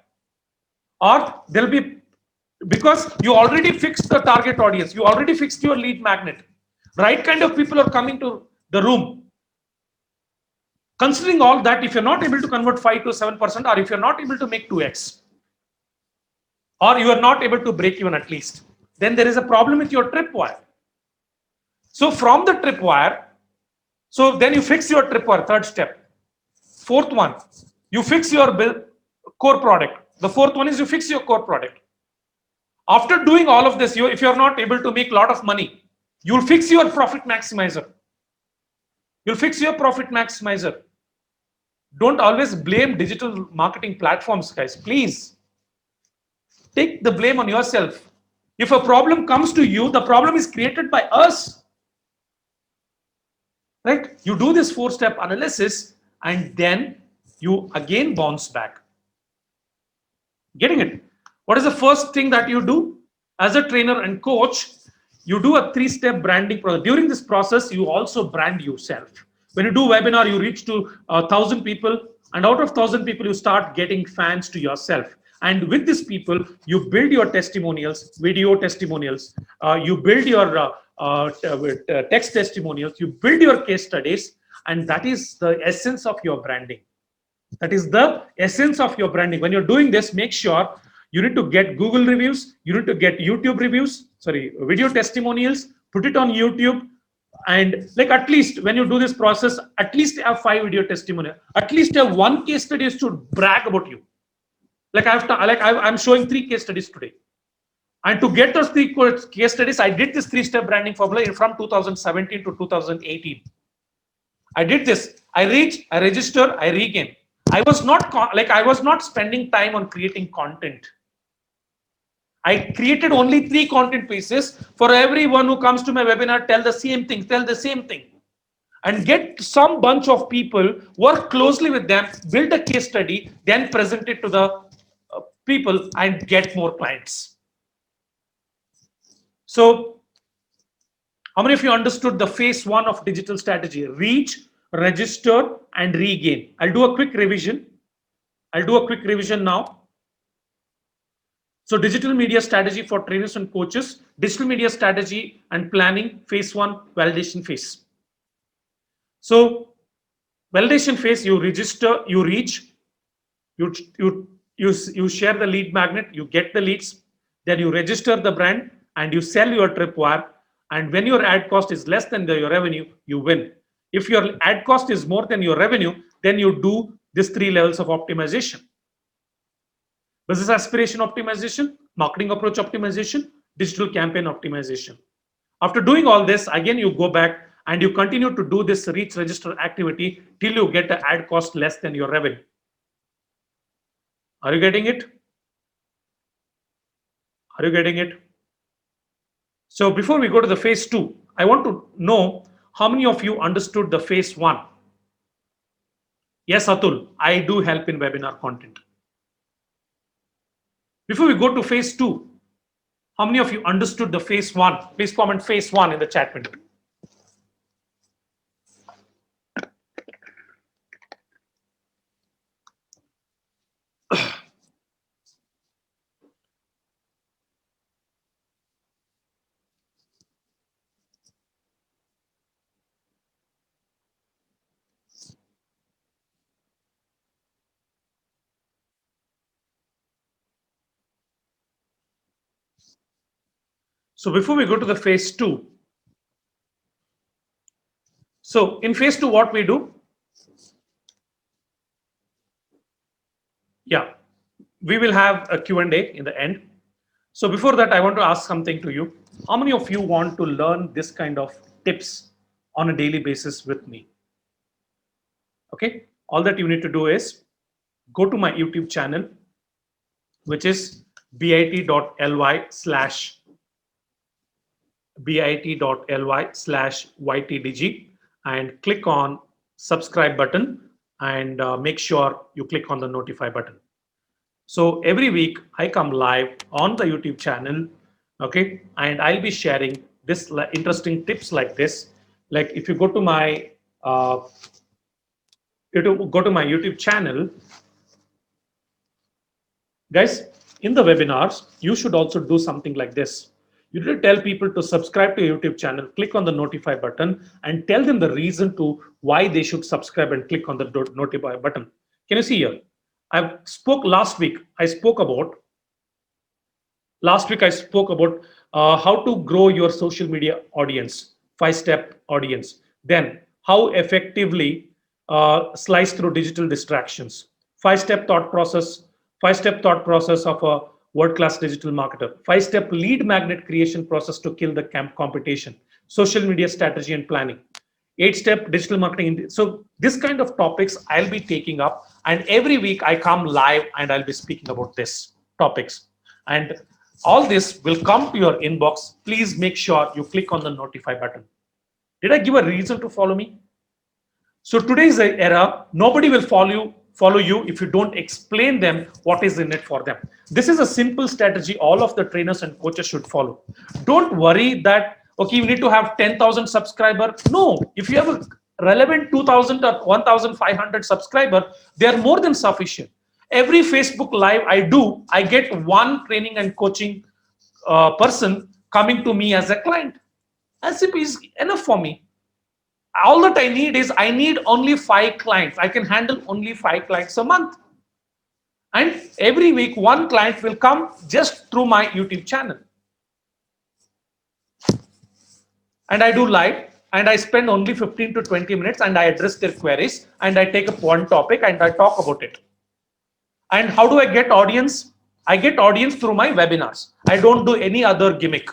Or there'll be, because you already fixed the target audience, you already fixed your lead magnet. Right kind of people are coming to the room. Considering all that, if you're not able to convert 5 to 7%, or if you're not able to make 2x, or you are not able to break even at least, then there is a problem with your tripwire. So from the tripwire, so then you fix your tripwire, third step. Fourth one, you fix your core product. The fourth one is you fix your core product. After doing all of this, if you're not able to make a lot of money, you'll fix your profit maximizer. You'll fix your profit maximizer. Don't always blame digital marketing platforms, guys. Please take the blame on yourself. If a problem comes to you, the problem is created by us. Right? You do this 4-step analysis, and then you again bounce back. Getting it? What is the first thing that you do as a trainer and coach? You do a three-step branding process. During this process, you also brand yourself. When you do webinar, you reach to 1,000 people, and out of 1,000 people, you start getting fans to yourself. And with these people, you build your testimonials, video testimonials, you build your text testimonials, you build your case studies, and that is the essence of your branding. That is the essence of your branding. When you're doing this, make sure you need to get Google reviews, you need to get YouTube reviews, sorry, video testimonials, put it on YouTube. And like, at least when you do this process, at least have 5 video testimonials, at least have 1 case study to brag about you. Like I'm showing 3 case studies today. And to get those 3 case studies, I did this 3-step branding formula from 2017 to 2018. I did this. I reach, I register, I regain. I was not spending time on creating content. I created only 3 content pieces for everyone who comes to my webinar. Tell the same thing, and get some bunch of people, work closely with them, build a case study, then present it to the people and get more clients. So how many of you understood the phase 1 of digital strategy? Reach, register, and regain. I'll do a quick revision now. So digital media strategy for trainers and coaches, digital media strategy and planning, phase 1, validation phase. So validation phase, you register, you reach, you share the lead magnet, you get the leads, then you register the brand and you sell your tripwire. And when your ad cost is less than your revenue, you win. If your ad cost is more than your revenue, then you do these 3 levels of optimization. Business aspiration optimization, marketing approach optimization, digital campaign optimization. After doing all this, again, you go back and you continue to do this reach register activity till you get the ad cost less than your revenue. Are you getting it? Are you getting it? So before we go to the phase 2, I want to know how many of you understood the phase 1. Yes, Atul, I do help in webinar content. Before we go to phase 2, how many of you understood the phase 1? Please comment phase 1 in the chat window. So before we go to the phase 2, so in phase 2, what we do? Yeah, we will have a Q&A in the end. So before that, I want to ask something to you. How many of you want to learn this kind of tips on a daily basis with me? Okay, all that you need to do is go to my YouTube channel, which is bit.ly/ytdg, and click on subscribe button, and make sure you click on the notify button. So every week I come live on the YouTube channel, okay, and I'll be sharing this interesting tips like this. Like if you go to my YouTube channel, guys, in the webinars, you should also do something like this. You need to tell people to subscribe to your YouTube channel, click on the notify button, and tell them the reason to why they should subscribe and click on the notify button. Can you see here? Last week I spoke about how to grow your social media audience, 5-step audience. Then how effectively slice through digital distractions, 5-step thought process of a world-class digital marketer, 5-step lead magnet creation process to kill the competition, social media strategy and planning, 8-step digital marketing. So this kind of topics I'll be taking up, and every week I come live and I'll be speaking about this topics, and all this will come to your inbox. Please make sure you click on the notify button. Did I give a reason to follow me? So today's era, nobody will follow you if you don't explain them what is in it for them. This is a simple strategy all of the trainers and coaches should follow. Don't worry that, okay, you need to have 10,000 subscriber. No, if you have a relevant 2,000 or 1,500 subscriber, they are more than sufficient. Every Facebook live I do, I get one training and coaching person coming to me as a client. As if is enough for me. All that I need is I need only 5 clients. I can handle only 5 clients a month. And every week, one client will come just through my YouTube channel. And I do live and I spend only 15 to 20 minutes and I address their queries and I take up one topic and I talk about it. And how do I get audience? I get audience through my webinars. I don't do any other gimmick.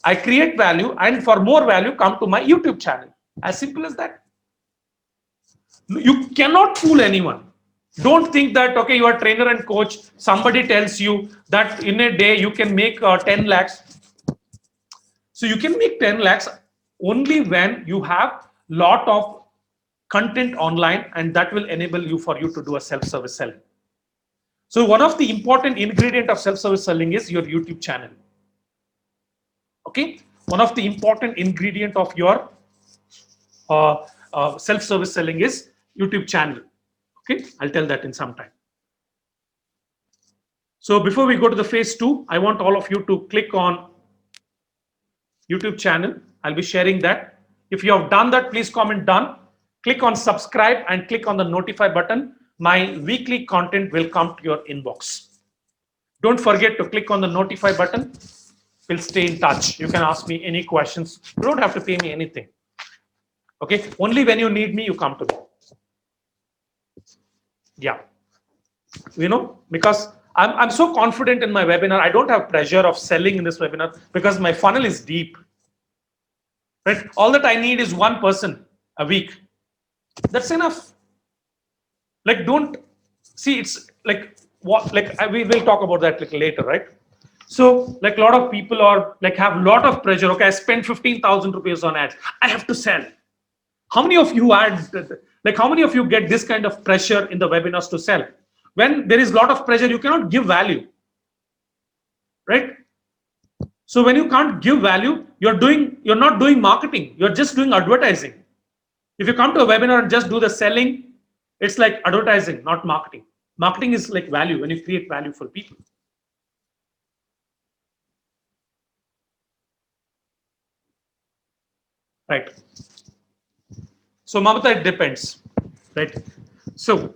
I create value, and for more value, come to my YouTube channel. As simple as that. You cannot fool anyone. Don't think that, okay, you are trainer and coach. Somebody tells you that in a day you can make 10 lakhs. So you can make 10 lakhs only when you have lot of content online, and that will enable you for you to do a self-service selling. So one of the important ingredient of self-service selling is your YouTube channel. Okay, one of the important ingredient of your self-service selling is YouTube channel. Okay, I'll tell that in some time. So before we go to the phase 2, I want all of you to click on YouTube channel. I'll be sharing that. If you have done that, please comment done. Click on subscribe and click on the notify button. My weekly content will come to your inbox. Don't forget to click on the notify button. We'll stay in touch. You can ask me any questions. You don't have to pay me anything. Okay, only when you need me, you come to me. Yeah, you know, because I'm so confident in my webinar. I don't have pressure of selling in this webinar because my funnel is deep. Right? All that I need is one person a week. That's enough. Like, don't see, it's like what, like we will talk about that like later, right? So like a lot of people are like have a lot of pressure. Okay, I spent 15,000 rupees on ads. I have to sell. How many of you how many of you get this kind of pressure in the webinars to sell? When there is a lot of pressure, you cannot give value, right? So when you can't give value, you're not doing marketing. You're just doing advertising. If you come to a webinar and just do the selling, it's like advertising, not marketing. Marketing is like value, when you create value for people. Right. So Mamata, it depends, right? So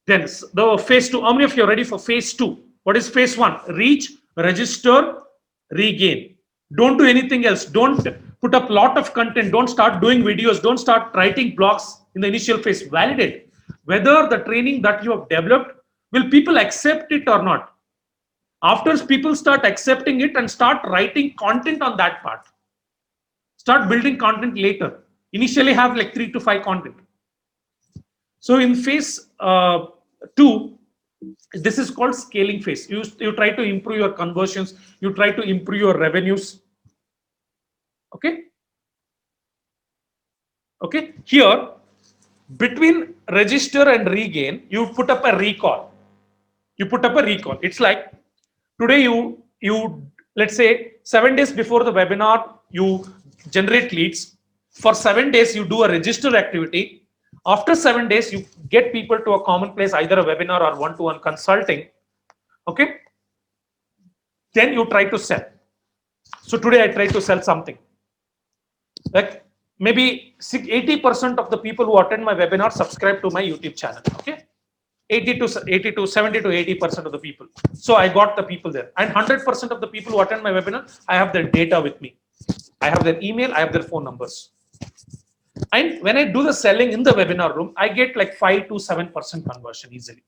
then the phase 2, how many of you are ready for phase 2? What is phase 1? Reach, register, regain. Don't do anything else. Don't put up a lot of content. Don't start doing videos. Don't start writing blogs in the initial phase. Validate whether the training that you have developed, will people accept it or not? After people start accepting it and start writing content on that part. Start building content later. Initially have like 3 to 5 content. So in phase 2, this is called scaling phase. You try to improve your conversions. You try to improve your revenues. Okay. Okay. Here, between register and regain, you put up a recall. You put up a recall. It's like today you let's say 7 days before the webinar, you generate leads. For 7 days, you do a register activity. After 7 days, you get people to a common place, either a webinar or one-to-one consulting. Okay. Then you try to sell. So today I try to sell something. Like maybe 80% of the people who attend my webinar subscribe to my YouTube channel. Okay. 70 to 80% of the people. So I got the people there. And 100% of the people who attend my webinar, I have their data with me. I have their email, I have their phone numbers. And when I do the selling in the webinar room, I get like 5 to 7% conversion easily.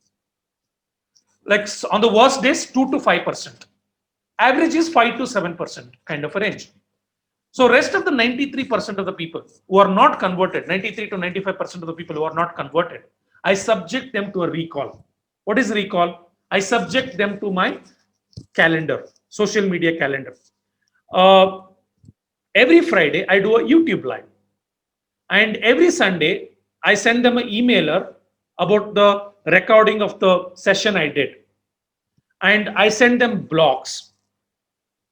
Like on the worst days, 2 to 5%. Average is 5 to 7% kind of a range. So rest of the 93% of the people who are not converted, 93 to 95% of the people who are not converted, I subject them to a recall. What is recall? I subject them to my calendar, social media calendar. Every Friday, I do a YouTube live. And every Sunday, I send them an emailer about the recording of the session I did. And I send them blogs,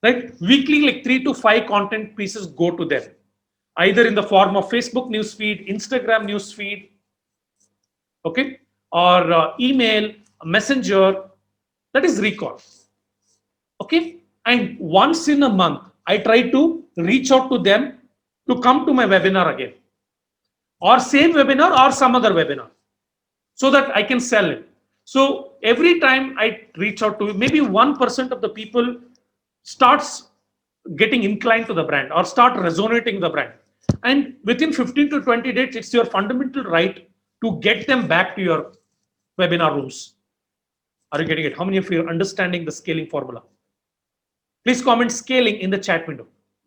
right? Weekly, like 3 to 5 content pieces go to them, either in the form of Facebook newsfeed, Instagram newsfeed, okay, or email, messenger, that is recall, okay. And once in a month, I try to reach out to them to come to my webinar again, or same webinar or some other webinar, so that I can sell it. So every time I reach out to, maybe 1% of the people starts getting inclined to the brand or start resonating the brand. And within 15 to 20 days, it's your fundamental right to get them back to your webinar rooms. Are you getting it? How many of you are understanding the scaling formula? Please comment scaling in the chat window.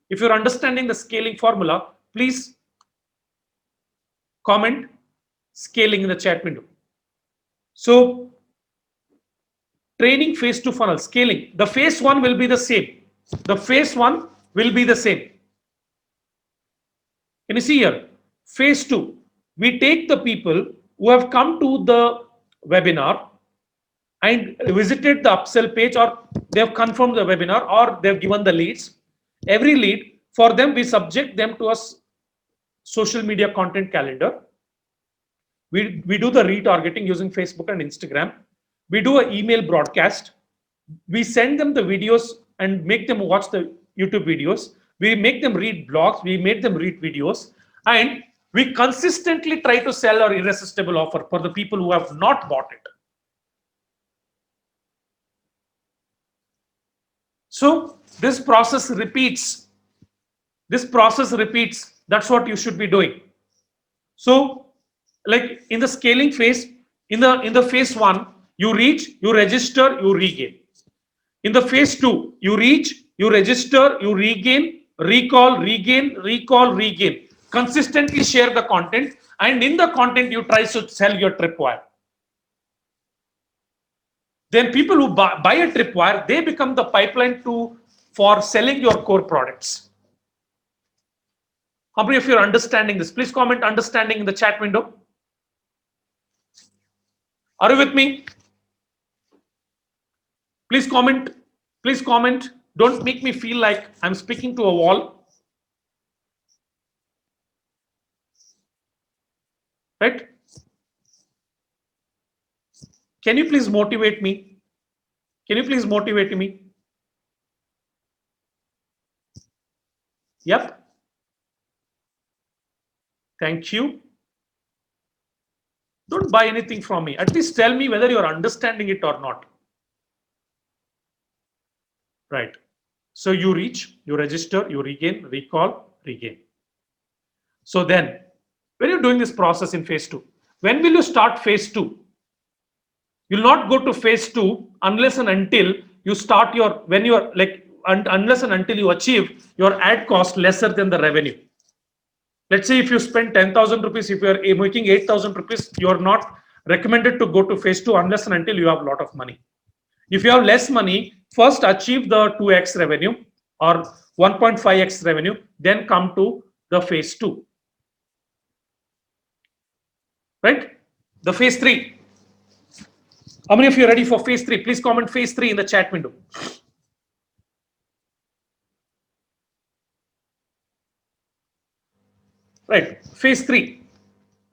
If you're understanding the scaling formula, please comment scaling in the chat window. So training phase 2 funnel, scaling. The phase 1 will be the same. The phase 1 will be the same. Can you see here? Phase 2, we take the people who have come to the webinar and visited the upsell page, or they have confirmed the webinar, or they've given the leads. Every lead, for them, we subject them to a social media content calendar. We do the retargeting using Facebook and Instagram. We do an email broadcast. We send them the videos and make them watch the YouTube videos. We make them read blogs. We make them read videos. And we consistently try to sell our irresistible offer for the people who have not bought it. So this process repeats. This process repeats. That's what you should be doing. So like in the scaling phase, in the phase 1, you reach, you register, you regain. In the phase 2, you reach, you register, you regain, recall, regain, recall, regain. Consistently share the content, and in the content you try to sell your tripwire. Then people who buy a tripwire, they become the pipeline for selling your core products. How many of you are understanding this? Please comment understanding in the chat window. Are you with me? Please comment. Please comment. Don't make me feel like I'm speaking to a wall. Right? Can you please motivate me? Can you please motivate me? Yep. Thank you. Don't buy anything from me. At least tell me whether you're understanding it or not. Right. So you reach, you register, you regain, recall, regain. So then, when you're doing this process in phase 2, when will you start phase 2? You'll not go to phase 2 unless and until you start your, when you're like, unless and until you achieve your ad cost lesser than the revenue. Let's say if you spend 10,000 rupees, if you're making 8,000 rupees, you're not recommended to go to phase 2 unless and until you have a lot of money. If you have less money, first achieve the 2x revenue or 1.5x revenue, then come to the phase 2. Right? The phase 3. How many of you are ready for phase 3? Please comment phase 3 in the chat window. Right. Phase 3.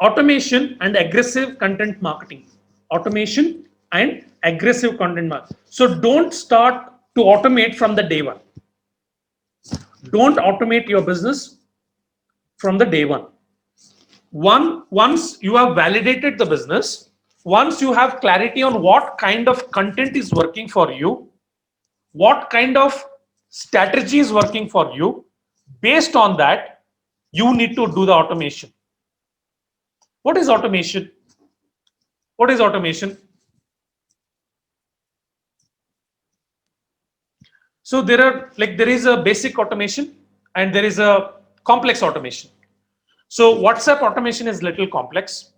Automation and aggressive content marketing. Automation and aggressive content marketing. So don't start to automate from the day one. Don't automate your business from the day one. Once you have validated the business, once you have clarity on what kind of content is working for you, what kind of strategy is working for you, based on that, you need to do the automation. What is automation? What is automation? So there is a basic automation and there is a complex automation. So WhatsApp automation is little complex.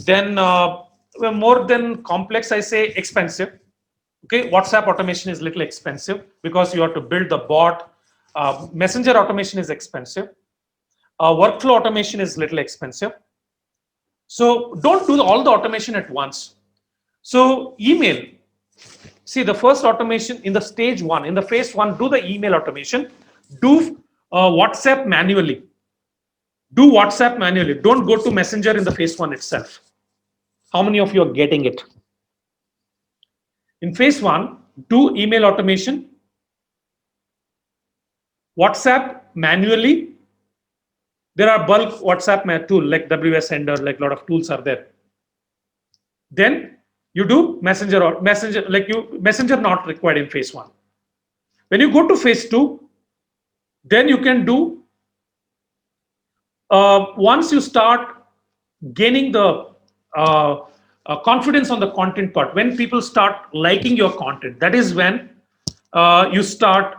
Then more than complex, I say expensive. Okay, WhatsApp automation is little expensive because you have to build the bot. Messenger automation is expensive. Workflow automation is little expensive. So don't do all the automation at once. So email, see the first automation in the stage one, in the phase one, do the email automation, do WhatsApp manually. Do WhatsApp manually. Don't go to Messenger in the phase one itself. How many of you are getting it? In phase one, do email automation, WhatsApp manually. There are bulk WhatsApp tool like WS Sender, like a lot of tools are there. Then you do Messenger or Messenger, like you Messenger not required in phase one. When you go to phase two, then you can do once you start gaining the confidence on the content part, when people start liking your content, that is when you start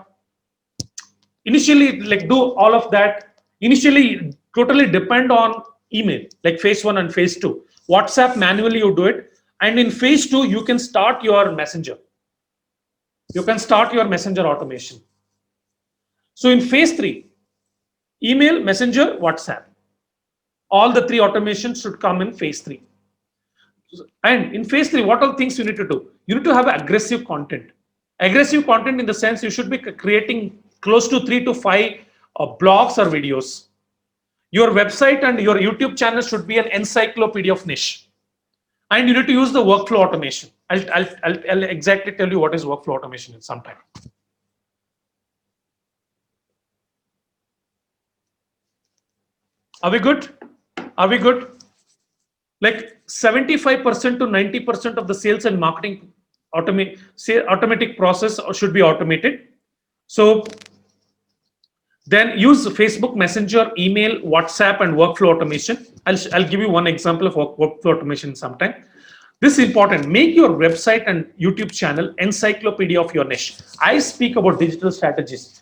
initially like do all of that. Initially, totally depend on email, like phase one and phase two. WhatsApp manually you do it, and in phase two you can start your messenger. You can start your messenger automation. So in phase three, email, messenger, WhatsApp. All the three automations should come in phase three. And in phase three, what are things you need to do? You need to have aggressive content. Aggressive content in the sense you should be creating close to 3 to 5 blogs or videos. Your website and your YouTube channel should be an encyclopedia of niche. And you need to use the workflow automation. I'll exactly tell you what is workflow automation in some time. Are we good? Are we good? Like 75% to 90% of the sales and marketing automatic process should be automated. So then use Facebook Messenger, email, WhatsApp, and workflow automation. I'll give you one example of workflow automation sometime. This is important. Make your website and YouTube channel encyclopedia of your niche. I speak about digital strategies.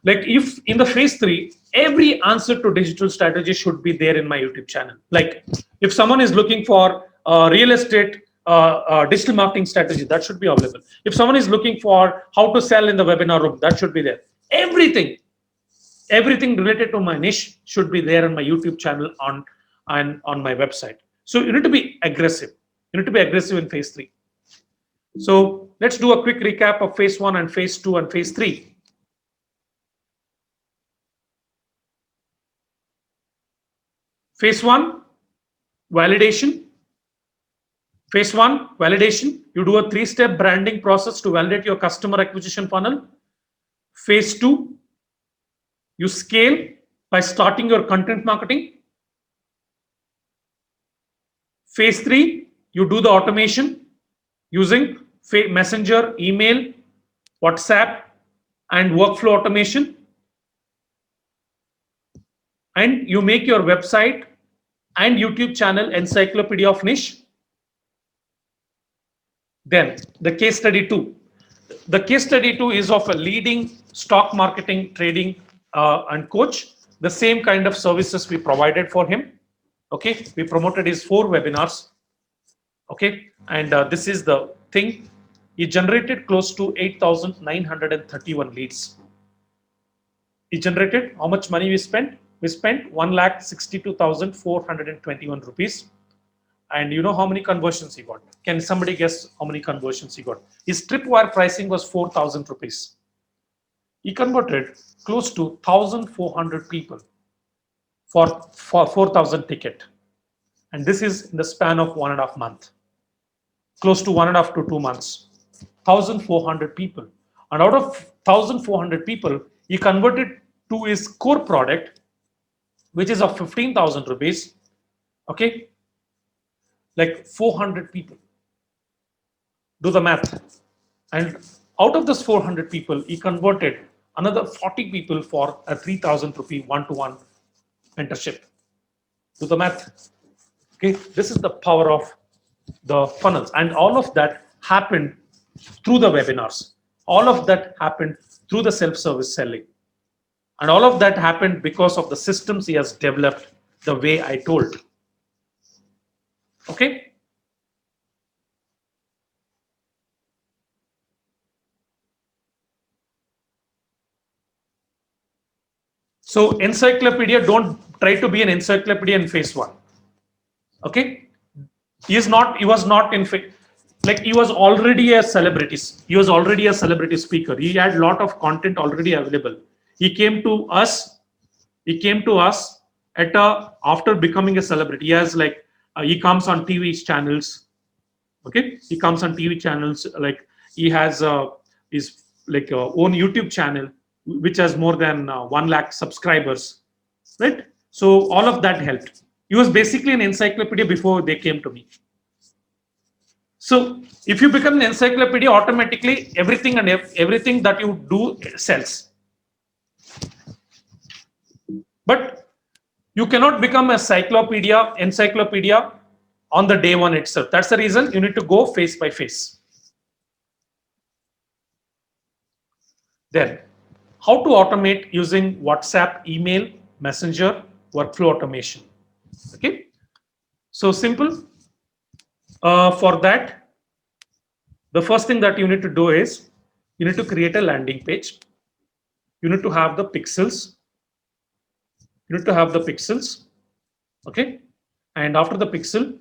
Like if in the phase three, every answer to digital strategy should be there in my YouTube channel. Like if someone is looking for real estate digital marketing strategy, that should be available. If someone is looking for how to sell in the webinar room, that should be there. Everything related to my niche should be there on my YouTube channel on my website. So you need to be aggressive. You need to be aggressive in phase three. So let's do a quick recap of phase one and phase two and phase three. Phase one, validation. Phase one, validation. You do a 3-step branding process to validate your customer acquisition funnel. Phase two, you scale by starting your content marketing. Phase three, you do the automation using Messenger, email, WhatsApp, and workflow automation. And you make your website and YouTube channel encyclopedia of niche. Then the case study 2. The case study 2 is of a leading stock marketing, trading, and coach. The same kind of services we provided for him. Okay, we promoted his 4 webinars. Okay, and this is the thing. He generated close to 8,931 leads. He generated how much money we spent? We spent 1,62,421 rupees. And you know how many conversions he got? Can somebody guess how many conversions he got? His tripwire pricing was 4,000 rupees. He converted close to 1,400 people for 4,000 ticket. And this is in the span of 1.5 months. Close to 1.5 to 2 months. 1,400 people. And out of 1,400 people, he converted to his core product, which is of 15,000 rupees. Okay. Like 400 people. Do the math. And out of those 400 people, he converted another 40 people for a 3,000 rupee one-to-one mentorship. Do the math. Okay, this is the power of the funnels, and all of that happened through the webinars. All of that happened through the self-service selling, and all of that happened because of the systems he has developed the way I told. Okay. So encyclopedia, don't tried to be an encyclopedia in phase one. Okay, he was not in like he was already a celebrity. He was already a celebrity speaker. He had a lot of content already available. He came to us. He came to us at a after becoming a celebrity. He has like he comes on TV channels. Okay, he comes on TV channels. Like he has his like own YouTube channel which has more than 1 lakh subscribers, right? So all of that helped. He was basically an encyclopedia before they came to me. So if you become an encyclopedia, automatically everything and everything that you do sells. But you cannot become a encyclopedia on the day one itself. That's the reason you need to go phase by phase. Then, how to automate using WhatsApp, email, Messenger, workflow automation. Okay, so simple. For that, the first thing that you need to do is you need to create a landing page. You need to have the pixels. You need to have the pixels. Okay, and after the pixel,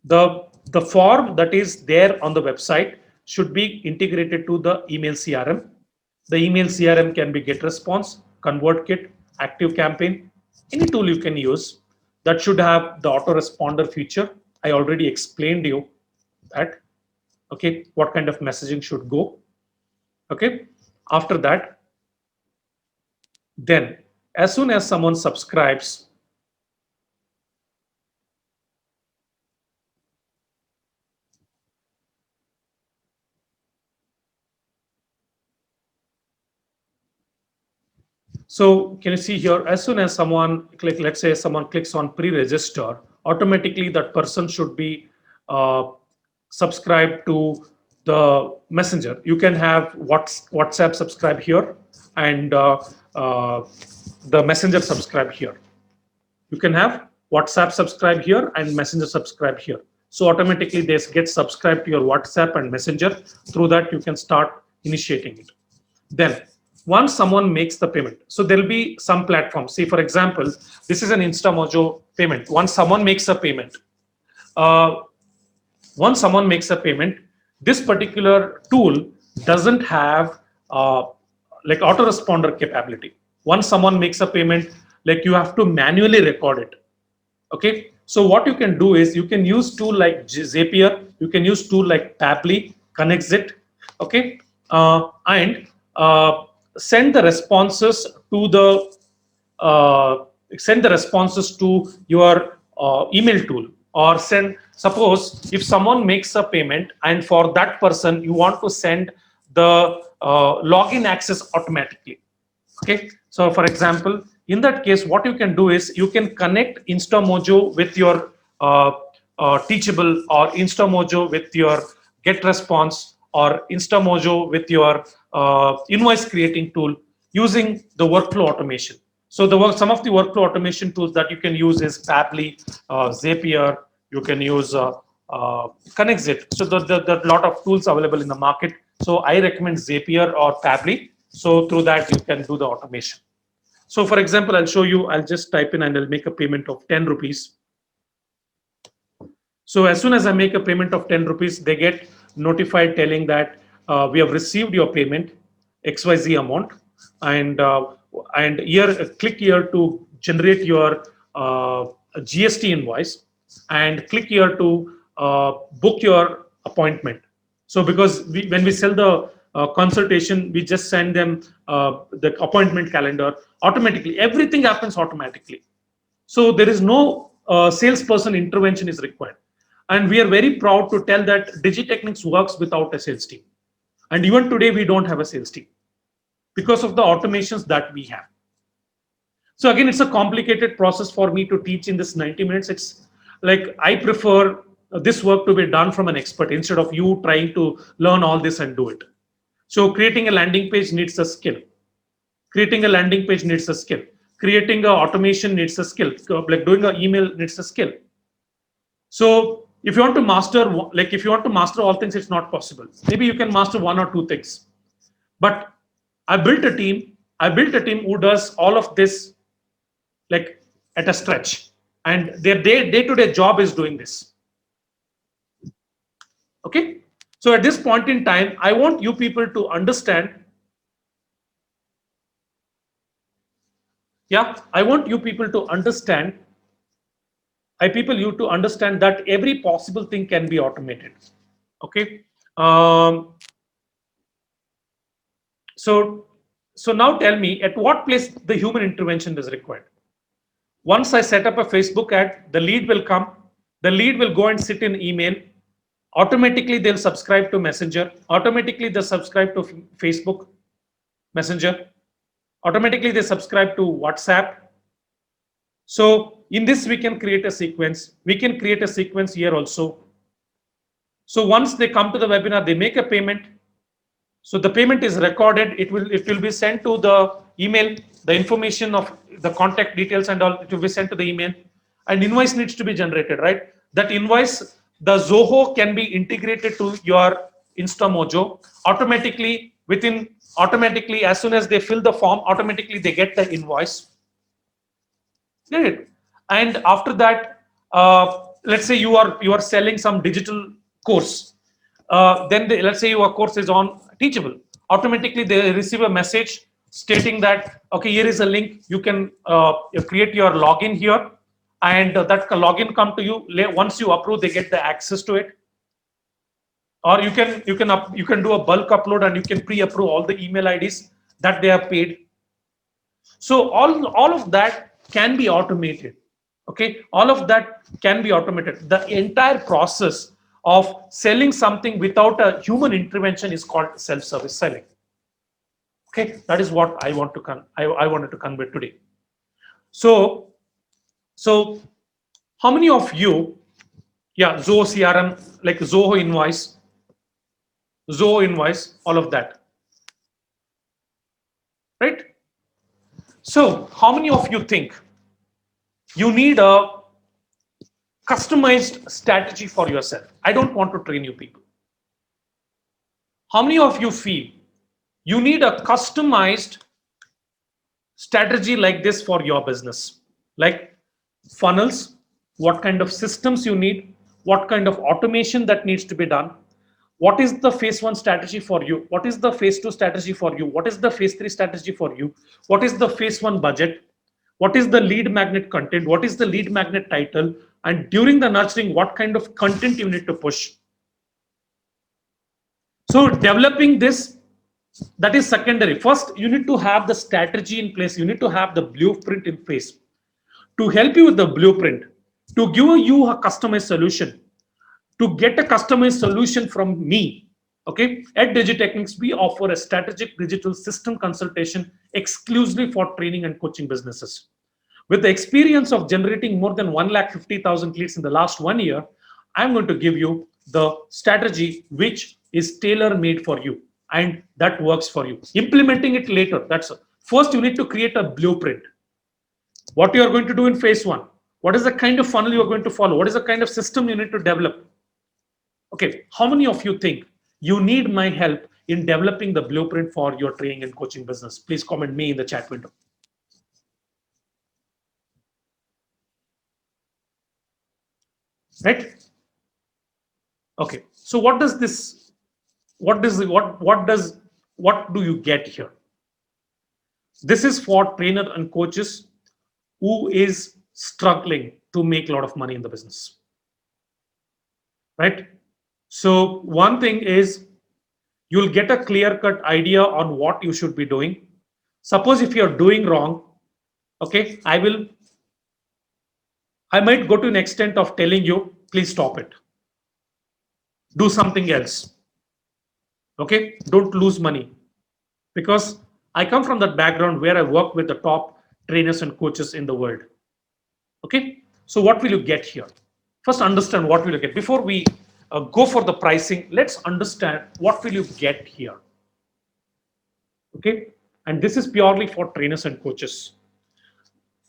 the form that is there on the website should be integrated to the email CRM. The email CRM can be GetResponse, ConvertKit, ActiveCampaign, any tool you can use that should have the autoresponder feature. I already explained you that. Okay, what kind of messaging should go. Okay, after that, then as soon as someone subscribes, so can you see here, as soon as someone let's say someone clicks on pre-register, automatically that person should be subscribed to the Messenger. You can have WhatsApp subscribe here and the Messenger subscribe here. You can have WhatsApp subscribe here and Messenger subscribe here. So automatically they get subscribed to your WhatsApp and Messenger. Through that, you can start initiating it. Then once someone makes the payment, so there'll be some platform. See, for example, this is an InstaMojo payment. Once someone makes a payment, this particular tool doesn't have like autoresponder capability. Once someone makes a payment, like you have to manually record it. Okay, so what you can do is you can use tool like Zapier, you can use tool like Pabbly, Connexit, okay, and send the responses to the your email tool, or suppose if someone makes a payment and for that person you want to send the login access automatically. Okay, so for example, in that case, what you can do is you can connect InstaMojo with your Teachable, or InstaMojo with your GetResponse, or InstaMojo with your invoice creating tool using the workflow automation. So some of the workflow automation tools that you can use is Pabbly, Zapier, you can use Connexit. So there are a lot of tools available in the market. So I recommend Zapier or Pabbly. So through that, you can do the automation. So for example, I'll show you, I'll just type in and I'll make a payment of 10 rupees. So as soon as I make a payment of 10 rupees, they get notified telling that we have received your payment, XYZ amount. And here, click here to generate your GST invoice, and click here to book your appointment. So because when we sell the consultation, we just send them the appointment calendar automatically. Everything happens automatically. So there is no salesperson intervention is required. And we are very proud to tell that DigiTechnics works without a sales team. And even today, we don't have a sales team because of the automations that we have. So again, it's a complicated process for me to teach in this 90 minutes. It's like I prefer this work to be done from an expert instead of you trying to learn all this and do it. So creating a landing page needs a skill. Creating a landing page needs a skill. Creating an automation needs a skill. Like doing an email needs a skill. So if you want to master, if you want to master all things, it's not possible. Maybe you can master one or two things. But I built a team who does all of this, like at a stretch, and their day-to-day job is doing this. Okay, so at this point in time, I want you people to understand. Yeah, I want you people to understand. I people you to understand that every possible thing can be automated. Okay. Um, so now tell me, at what place the human intervention is required? Once I set up a Facebook ad, the lead will come. The lead will go and sit in email. Automatically, they'll subscribe to Messenger. Automatically, they subscribe to Facebook Messenger. Automatically, they subscribe to WhatsApp. So in this, we can create a sequence. We can create a sequence here also. So once they come to the webinar, they make a payment. So the payment is recorded. It will be sent to the email. The information of the contact details and all, it will be sent to the email. An invoice needs to be generated, right? That invoice, the Zoho can be integrated to your InstaMojo automatically. Automatically, as soon as they fill the form, automatically they get the invoice. Get it? And after that, let's say you are selling some digital course. Then let's say your course is on Teachable. Automatically, they receive a message stating that, okay, here is a link. You can create your login here, and that login come to you. Once you approve, they get the access to it. Or you can do a bulk upload, and you can pre-approve all the email IDs that they have paid. So all of that can be automated. Okay, all of that can be automated. The entire process of selling something without a human intervention is called self-service selling. Okay, that is what I wanted to convey today. So how many of you, yeah, Zoho CRM, like Zoho Invoice, all of that, right? So how many of you think you need a customized strategy for yourself? I don't want to train you people. How many of you feel you need a customized strategy like this for your business? Like funnels, what kind of systems you need, what kind of automation that needs to be done, what is the phase 1 strategy for you, what is the phase 2 strategy for you, what is the phase 3 strategy for you, what is the phase 1 budget, what is the lead magnet content, what is the lead magnet title, and during the nurturing, what kind of content you need to push. So developing this, that is secondary. First, you need to have the strategy in place. You need to have the blueprint in place. To help you with the blueprint, to give you a customized solution, to get a customized solution from me, okay, at Digitechnics, we offer a strategic digital system consultation exclusively for training and coaching businesses. With the experience of generating more than 150,000 leads in the last 1 year, I'm going to give you the strategy which is tailor-made for you and that works for you. Implementing it later, first you need to create a blueprint. What you are going to do in phase 1, what is the kind of funnel you are going to follow, what is the kind of system you need to develop. Okay, how many of you think you need my help in developing the blueprint for your training and coaching business? Please comment me in the chat window. Right? Okay, so what do you get here? This is for trainer and coaches who is struggling to make a lot of money in the business, right? So one thing is you'll get a clear-cut idea on what you should be doing. Suppose if you're doing wrong, okay, I might go to an extent of telling you, please stop it. Do something else. Okay, don't lose money. Because I come from that background where I work with the top trainers and coaches in the world. Okay, so what will you get here? First, understand what will you get. Before we go for the pricing, let's understand what will you get here. Okay, and this is purely for trainers and coaches.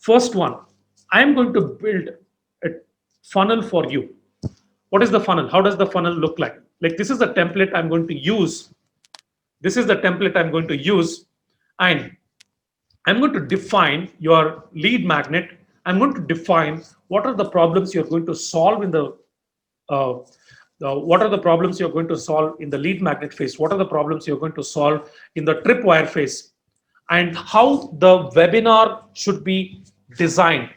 First one, I am going to build a funnel for you. What is the funnel? How does the funnel look like? Like this is the template I'm going to use. This is the template I'm going to use, and I'm going to define your lead magnet. I'm going to define what are the problems you're going to solve in uh, what are the problems you're going to solve in the lead magnet phase, what are the problems you're going to solve in the tripwire phase, and how the webinar should be designed.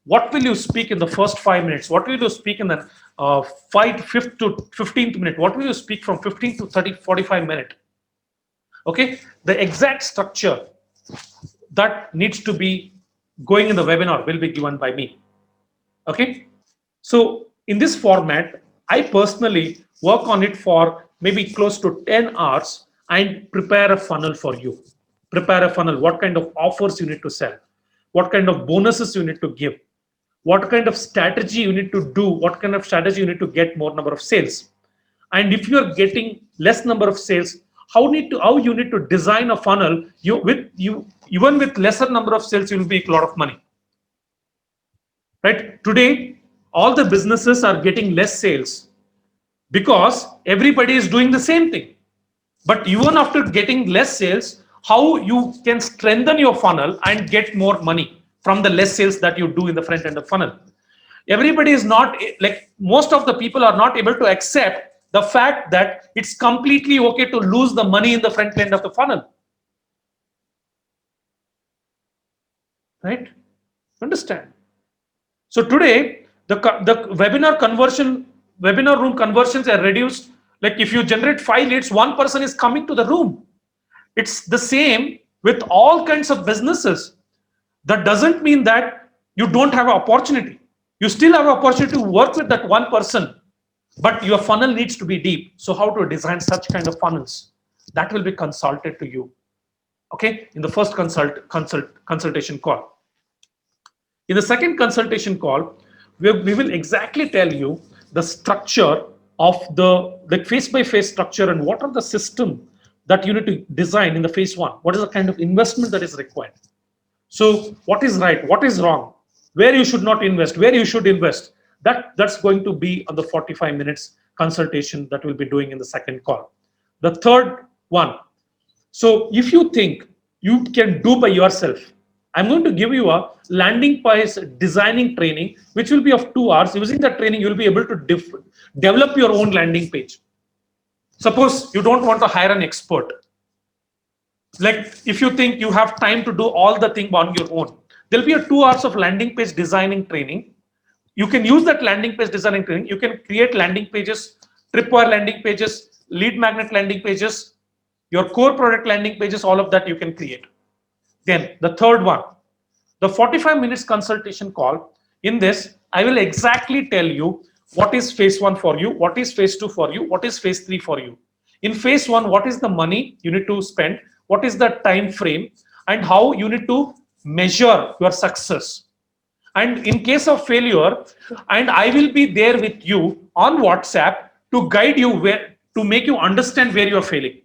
What will you speak in the first 5 minutes? What will you speak in the 5th to 15th minute? What will you speak from 15 to 30, 45 minute? Okay, the exact structure that needs to be going in the webinar will be given by me. Okay, so in this format, I personally work on it for maybe close to 10 hours and prepare a funnel for you. Prepare a funnel, what kind of offers you need to sell, what kind of bonuses you need to give, what kind of strategy you need to do, what kind of strategy you need to get more number of sales. And if you are getting less number of sales, how you need to design a funnel. You even with lesser number of sales, you will make a lot of money. Right? Today, all the businesses are getting less sales because everybody is doing the same thing. But even after getting less sales, how you can strengthen your funnel and get more money from the less sales that you do in the front end of funnel. Everybody is not, like most of the people are not able to accept the fact that it's completely okay to lose the money in the front end of the funnel. Right? Understand? So today, the webinar room conversions are reduced. Like if you generate 5 leads, one person is coming to the room. It's the same with all kinds of businesses. That doesn't mean that you don't have an opportunity. You still have an opportunity to work with that one person, but your funnel needs to be deep. So how to design such kind of funnels? That will be consulted to you. Okay, in the first consultation call. In the second consultation call, we will exactly tell you the structure of the phase by phase structure and what are the system that you need to design in the phase one. What is the kind of investment that is required? So what is right, what is wrong, where you should not invest, where you should invest. That's going to be on the 45 minutes consultation that we'll be doing in the second call. The third one. So if you think you can do by yourself, I'm going to give you a landing page designing training, which will be of 2 hours. Using that training, you'll be able to develop your own landing page. Suppose you don't want to hire an expert. Like if you think you have time to do all the thing on your own, there'll be a 2 hours of landing page designing training. You can use that landing page designing training. You can create landing pages, tripwire landing pages, lead magnet landing pages, your core product landing pages, all of that you can create. Then the third one, the 45 minutes consultation call. In this, I will exactly tell you what is phase one for you, what is phase two for you, what is phase three for you. In phase one, what is the money you need to spend, what is the time frame, and how you need to measure your success. And in case of failure, and I will be there with you on WhatsApp to guide you where, to make you understand where you're failing.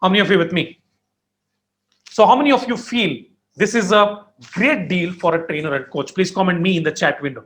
How many of you with me? So how many of you feel this is a great deal for a trainer and coach? Please comment me in the chat window.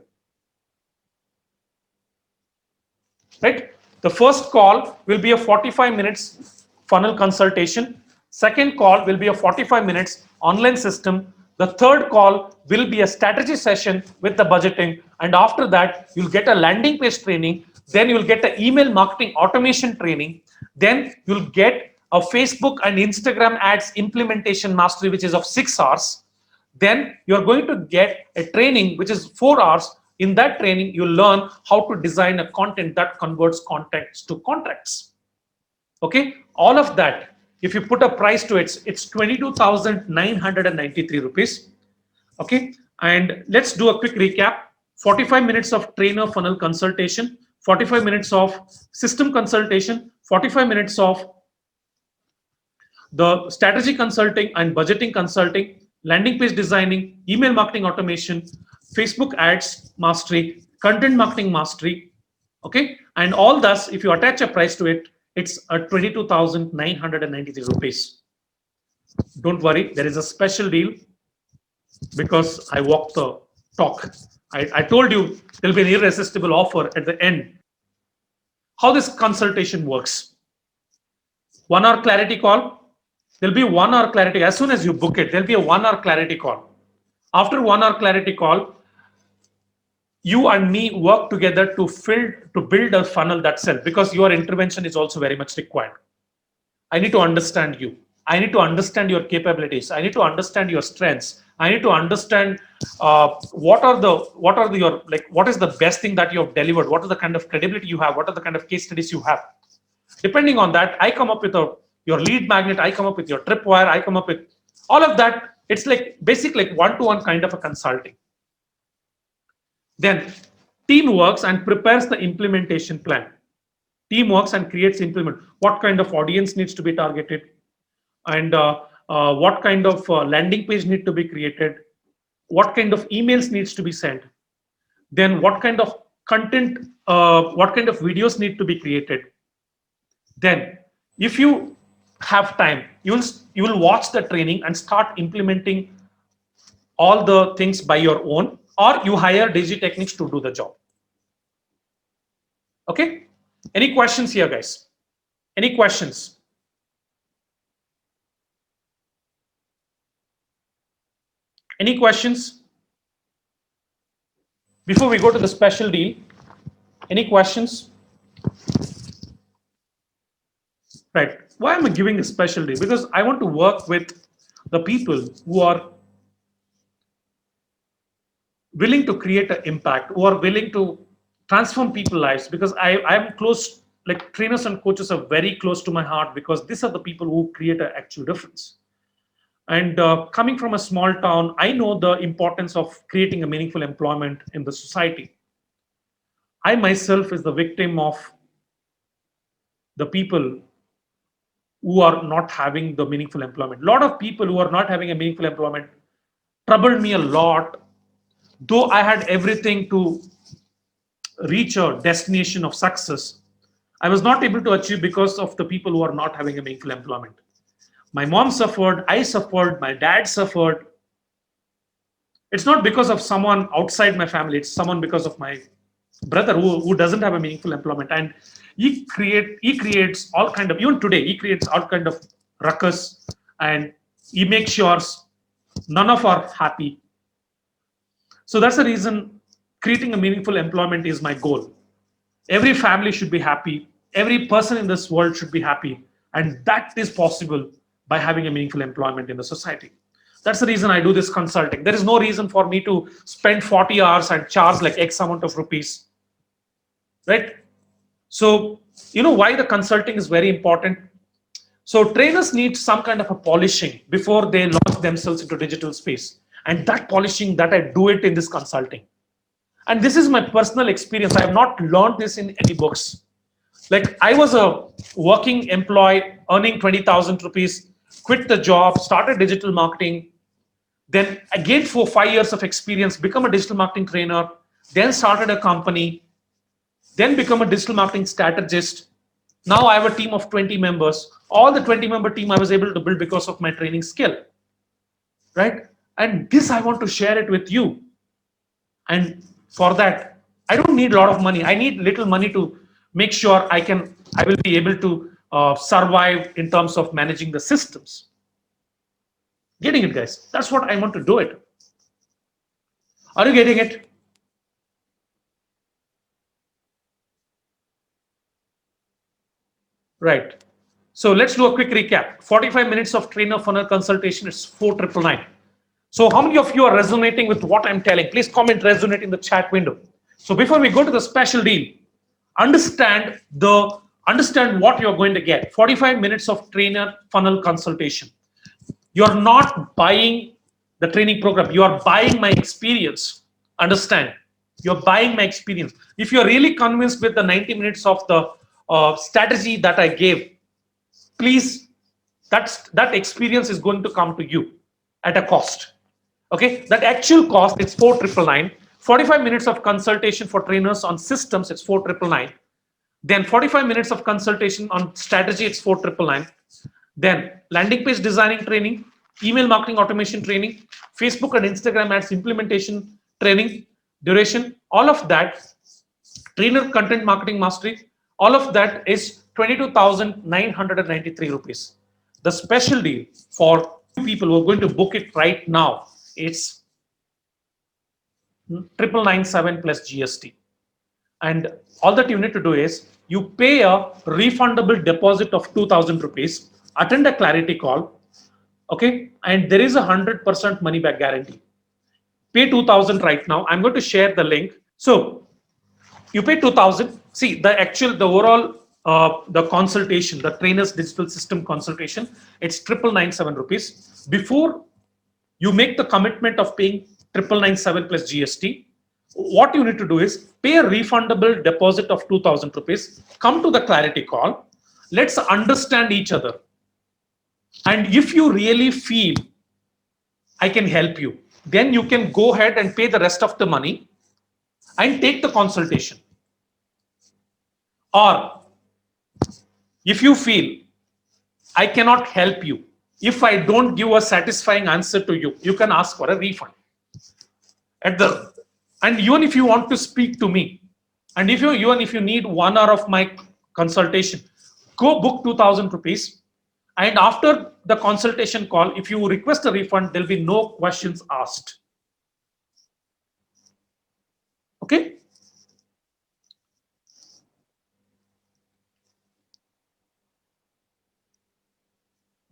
Right? The first call will be a 45 minutes funnel consultation. Second call will be a 45 minutes online system. The third call will be a strategy session with the budgeting. And after that, you'll get a landing page training. Then you'll get an email marketing automation training. Then you'll get a Facebook and Instagram ads implementation mastery, which is of 6 hours. Then you're going to get a training, which is 4 hours. In that training, you'll learn how to design a content that converts contacts to contracts. Okay, all of that, if you put a price to it, it's 22,993 rupees. Okay, and let's do a quick recap. 45 minutes of trainer funnel consultation, 45 minutes of system consultation, 45 minutes of the strategy consulting and budgeting consulting, landing page designing, email marketing automation, Facebook ads mastery, content marketing mastery. Okay, and all this, if you attach a price to it, it's a 22,993 rupees. Don't worry, there is a special deal because I walked the talk. I told you there'll be an irresistible offer at the end. How this consultation works: 1 hour clarity call. There'll be 1 hour clarity. As soon as you book it, there'll be a 1 hour clarity call. After 1 hour clarity call, you and me work together to build a funnel thatself, because your intervention is also very much required. I need to understand you. I need to understand your capabilities. I need to understand your strengths. I need to understand what are the your like what is the best thing that you have delivered. What is the kind of credibility you have? What are the kind of case studies you have? Depending on that, I come up with your lead magnet. I come up with your tripwire. I come up with all of that. It's like basic like one-to-one kind of a consulting. Then team works and prepares the implementation plan. Team works and creates implement. What kind of audience needs to be targeted, and what kind of landing page need to be created, what kind of emails needs to be sent, then what kind of content, what kind of videos need to be created. Then if you have time, you will watch the training and start implementing all the things by your own, or you hire DigiTechnics to do the job. Okay, any questions here, guys? Any questions? Any questions before we go to the special deal? Any questions? Right. Why am I giving a special deal? Because I want to work with the people who are willing to create an impact, who are willing to transform people's lives. Because I am close, like trainers and coaches are very close to my heart, because these are the people who create an actual difference. And coming from a small town, I know the importance of creating a meaningful employment in the society. I myself is the victim of the people who are not having the meaningful employment. A lot of people who are not having a meaningful employment troubled me a lot, though I had everything to reach a destination of success. I was not able to achieve because of the people who are not having a meaningful employment. My mom suffered, I suffered, my dad suffered. It's not because of someone outside my family, it's someone because of my brother who doesn't have a meaningful employment. And he creates all kind of, even today, he creates all kind of ruckus, and he makes sure none of are happy. So that's the reason creating a meaningful employment is my goal. Every family should be happy. Every person in this world should be happy. And that is possible by having a meaningful employment in the society. That's the reason I do this consulting. There is no reason for me to spend 40 hours and charge like X amount of rupees, right? So, you know why the consulting is very important? So trainers need some kind of a polishing before they launch themselves into digital space. And that polishing, that I do it in this consulting. And this is my personal experience. I have not learned this in any books. Like I was a working employee earning 20,000 rupees, quit the job, started digital marketing, then again for 5 years of experience, become a digital marketing trainer, then started a company, then become a digital marketing strategist. Now I have a team of 20 members. All the 20-member team I was able to build because of my training skill, right? And this I want to share it with you. And for that, I don't need a lot of money. I need little money to make sure I will be able to survive in terms of managing the systems. Getting it, guys? That's what I want to do it. Are you getting it? Right. So let's do a quick recap. 45 minutes of trainer funnel consultation is 4,999. So how many of you are resonating with what I'm telling? Please comment resonate in the chat window. So before we go to the special deal, understand what you're going to get. 45 minutes of trainer funnel consultation. You're not buying the training program. You are buying my experience. Understand? You're buying my experience. If you're really convinced with the 90 minutes of the strategy that I gave, please, that experience is going to come to you at a cost. Okay, that actual cost is 4,999. 45 minutes of consultation for trainers on systems, it's 4,999. Then 45 minutes of consultation on strategy, it's 4,999. Then landing page designing training, email marketing automation training, Facebook and Instagram ads implementation training, duration, all of that, trainer content marketing mastery, all of that is 22,993 rupees. The special deal for people who are going to book it right now, it's 997 plus GST. And all that you need to do is you pay a refundable deposit of 2000 rupees, attend a clarity call, okay, and there is a 100% money back guarantee. Pay 2000 right now. I'm going to share the link. So you pay 2000. See the overall the consultation, the trainers digital system consultation, it's 9997 rupees. Before you make the commitment of paying 9997 plus GST, what you need to do is pay a refundable deposit of 2000 rupees, come to the clarity call, let's understand each other. And if you really feel I can help you, then you can go ahead and pay the rest of the money and take the consultation. Or if you feel I cannot help you, if I don't give a satisfying answer to you, you can ask for a refund. And even if you want to speak to me, and even if you need 1 hour of my consultation, go book 2000 rupees. And after the consultation call, if you request a refund, there'll be no questions asked. Okay.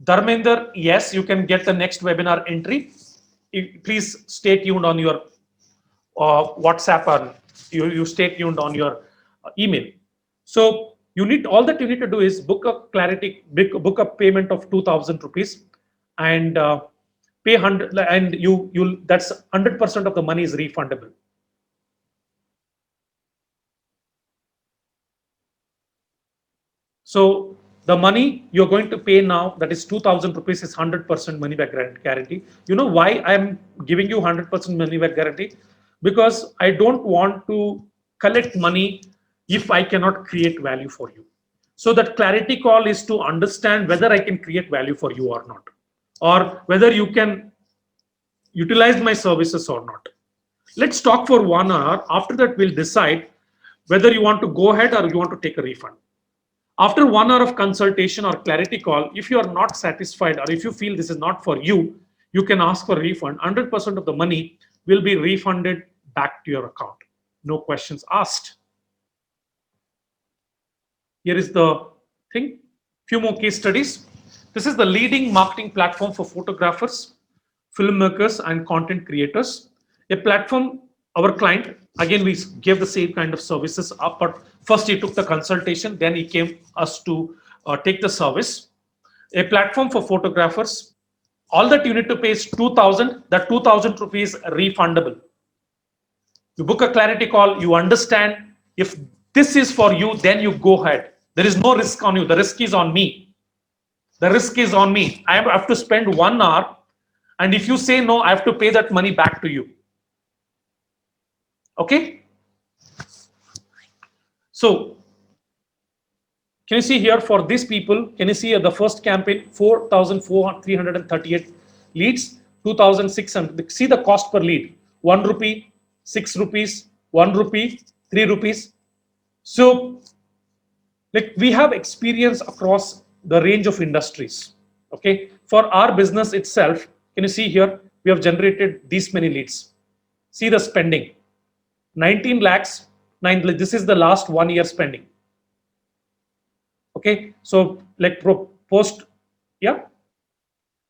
Dharmender, yes, you can get the next webinar entry. Please stay tuned on your WhatsApp, or you stay tuned on your email. So you need, all that you need to do is book a payment of 2000 rupees and pay 100, and you'll that's 100% of the money is refundable. So the money you're going to pay now, that is 2000 rupees, is 100% money back guarantee. You know why I'm giving you 100% money back guarantee? Because I don't want to collect money if I cannot create value for you. So that clarity call is to understand whether I can create value for you or not, or whether you can utilize my services or not. Let's talk for 1 hour. After that, we'll decide whether you want to go ahead or you want to take a refund. After 1 hour of consultation or clarity call, if you are not satisfied or if you feel this is not for you, you can ask for a refund. 100% of the money will be refunded back to your account. No questions asked. Here is the thing. Few more case studies. This is the leading marketing platform for photographers, filmmakers, and content creators. A platform, our client, again, we gave the same kind of services up, but first he took the consultation, then he came us to take the service. A platform for photographers. All that you need to pay is 2000. That 2000 rupees refundable. You book a clarity call, you understand if this is for you, then you go ahead. There is no risk on you. The risk is on me. The risk is on me. I have to spend 1 hour, and if you say no, I have to pay that money back to you. Okay. So can you see here for these people? Can you see the first campaign, 4,338 leads, 2,600. See the cost per lead: 1 rupee, 6 rupees, 1 rupee, 3 rupees. So, like, we have experience across the range of industries. Okay, for our business itself, can you see here? We have generated these many leads. See the spending: 19 lakhs. This is the last 1 year spending. Okay, so like post, yeah.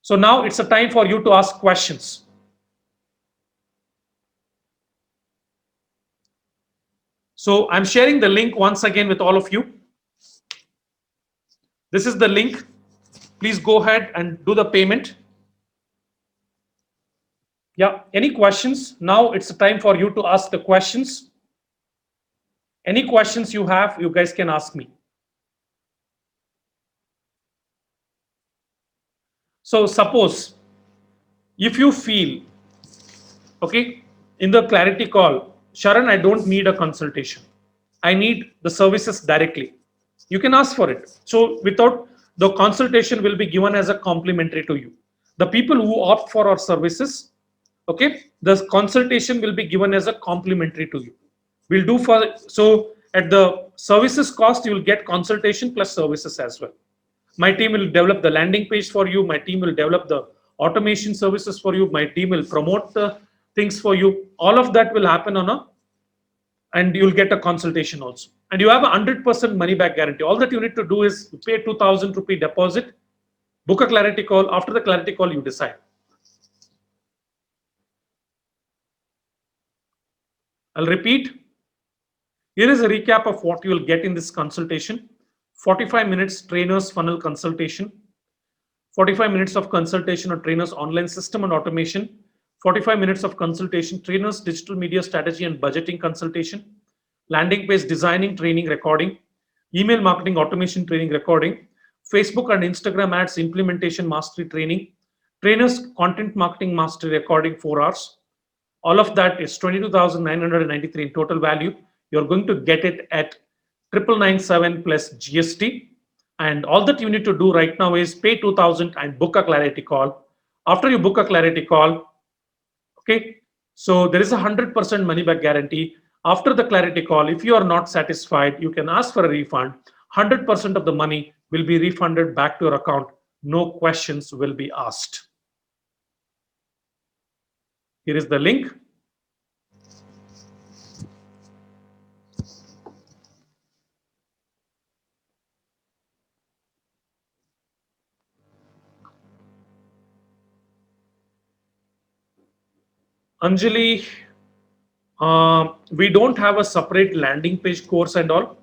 So now it's a time for you to ask questions. So I'm sharing the link once again with all of you. This is the link. Please go ahead and do the payment. Yeah, any questions? Now it's the time for you to ask the questions. Any questions you have, you guys can ask me. So suppose if you feel, okay, in the clarity call, Sharan, I don't need a consultation. I need the services directly. You can ask for it. So without, the consultation will be given as a complimentary to you. The people who opt for our services, okay, the consultation will be given as a complimentary to you. We'll do for, so at the services cost, you will get consultation plus services as well. My team will develop the landing page for you. My team will develop the automation services for you. My team will promote the things for you. All of that will happen on a, and you'll get a consultation also. And you have a 100% money back guarantee. All that you need to do is pay 2,000 rupee deposit, book a clarity call. After the clarity call, you decide. I'll repeat. Here is a recap of what you will get in this consultation. 45 minutes trainers funnel consultation, 45 minutes of consultation on trainers online system and automation, 45 minutes of consultation trainers digital media strategy and budgeting consultation, landing page designing training recording, email marketing automation training recording, Facebook and Instagram ads implementation mastery training, trainers content marketing mastery recording 4 hours. All of that is 22,993 in total value. You're going to get it at 997 plus GST. And all that you need to do right now is pay 2,000 and book a clarity call. After you book a clarity call, okay, so there is a 100% money back guarantee. After the clarity call, if you are not satisfied, you can ask for a refund. 100% of the money will be refunded back to your account. No questions will be asked. Here is the link. Anjali, we don't have a separate landing page course and all.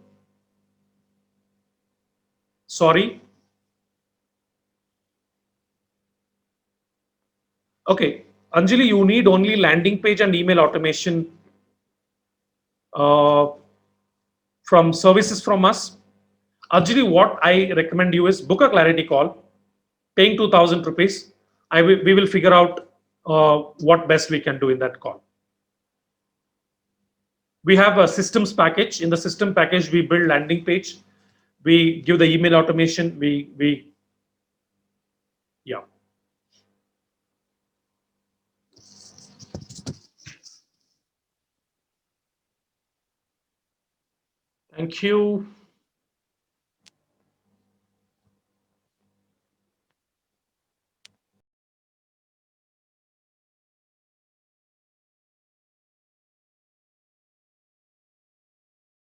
Sorry. Okay, Anjali, you need only landing page and email automation uh, from services from us. Anjali, what I recommend you is book a clarity call, paying 2,000 rupees. We will figure out what best we can do in that call. We have a systems package. In the system package, we build landing page. We give the email automation. Yeah. Thank you.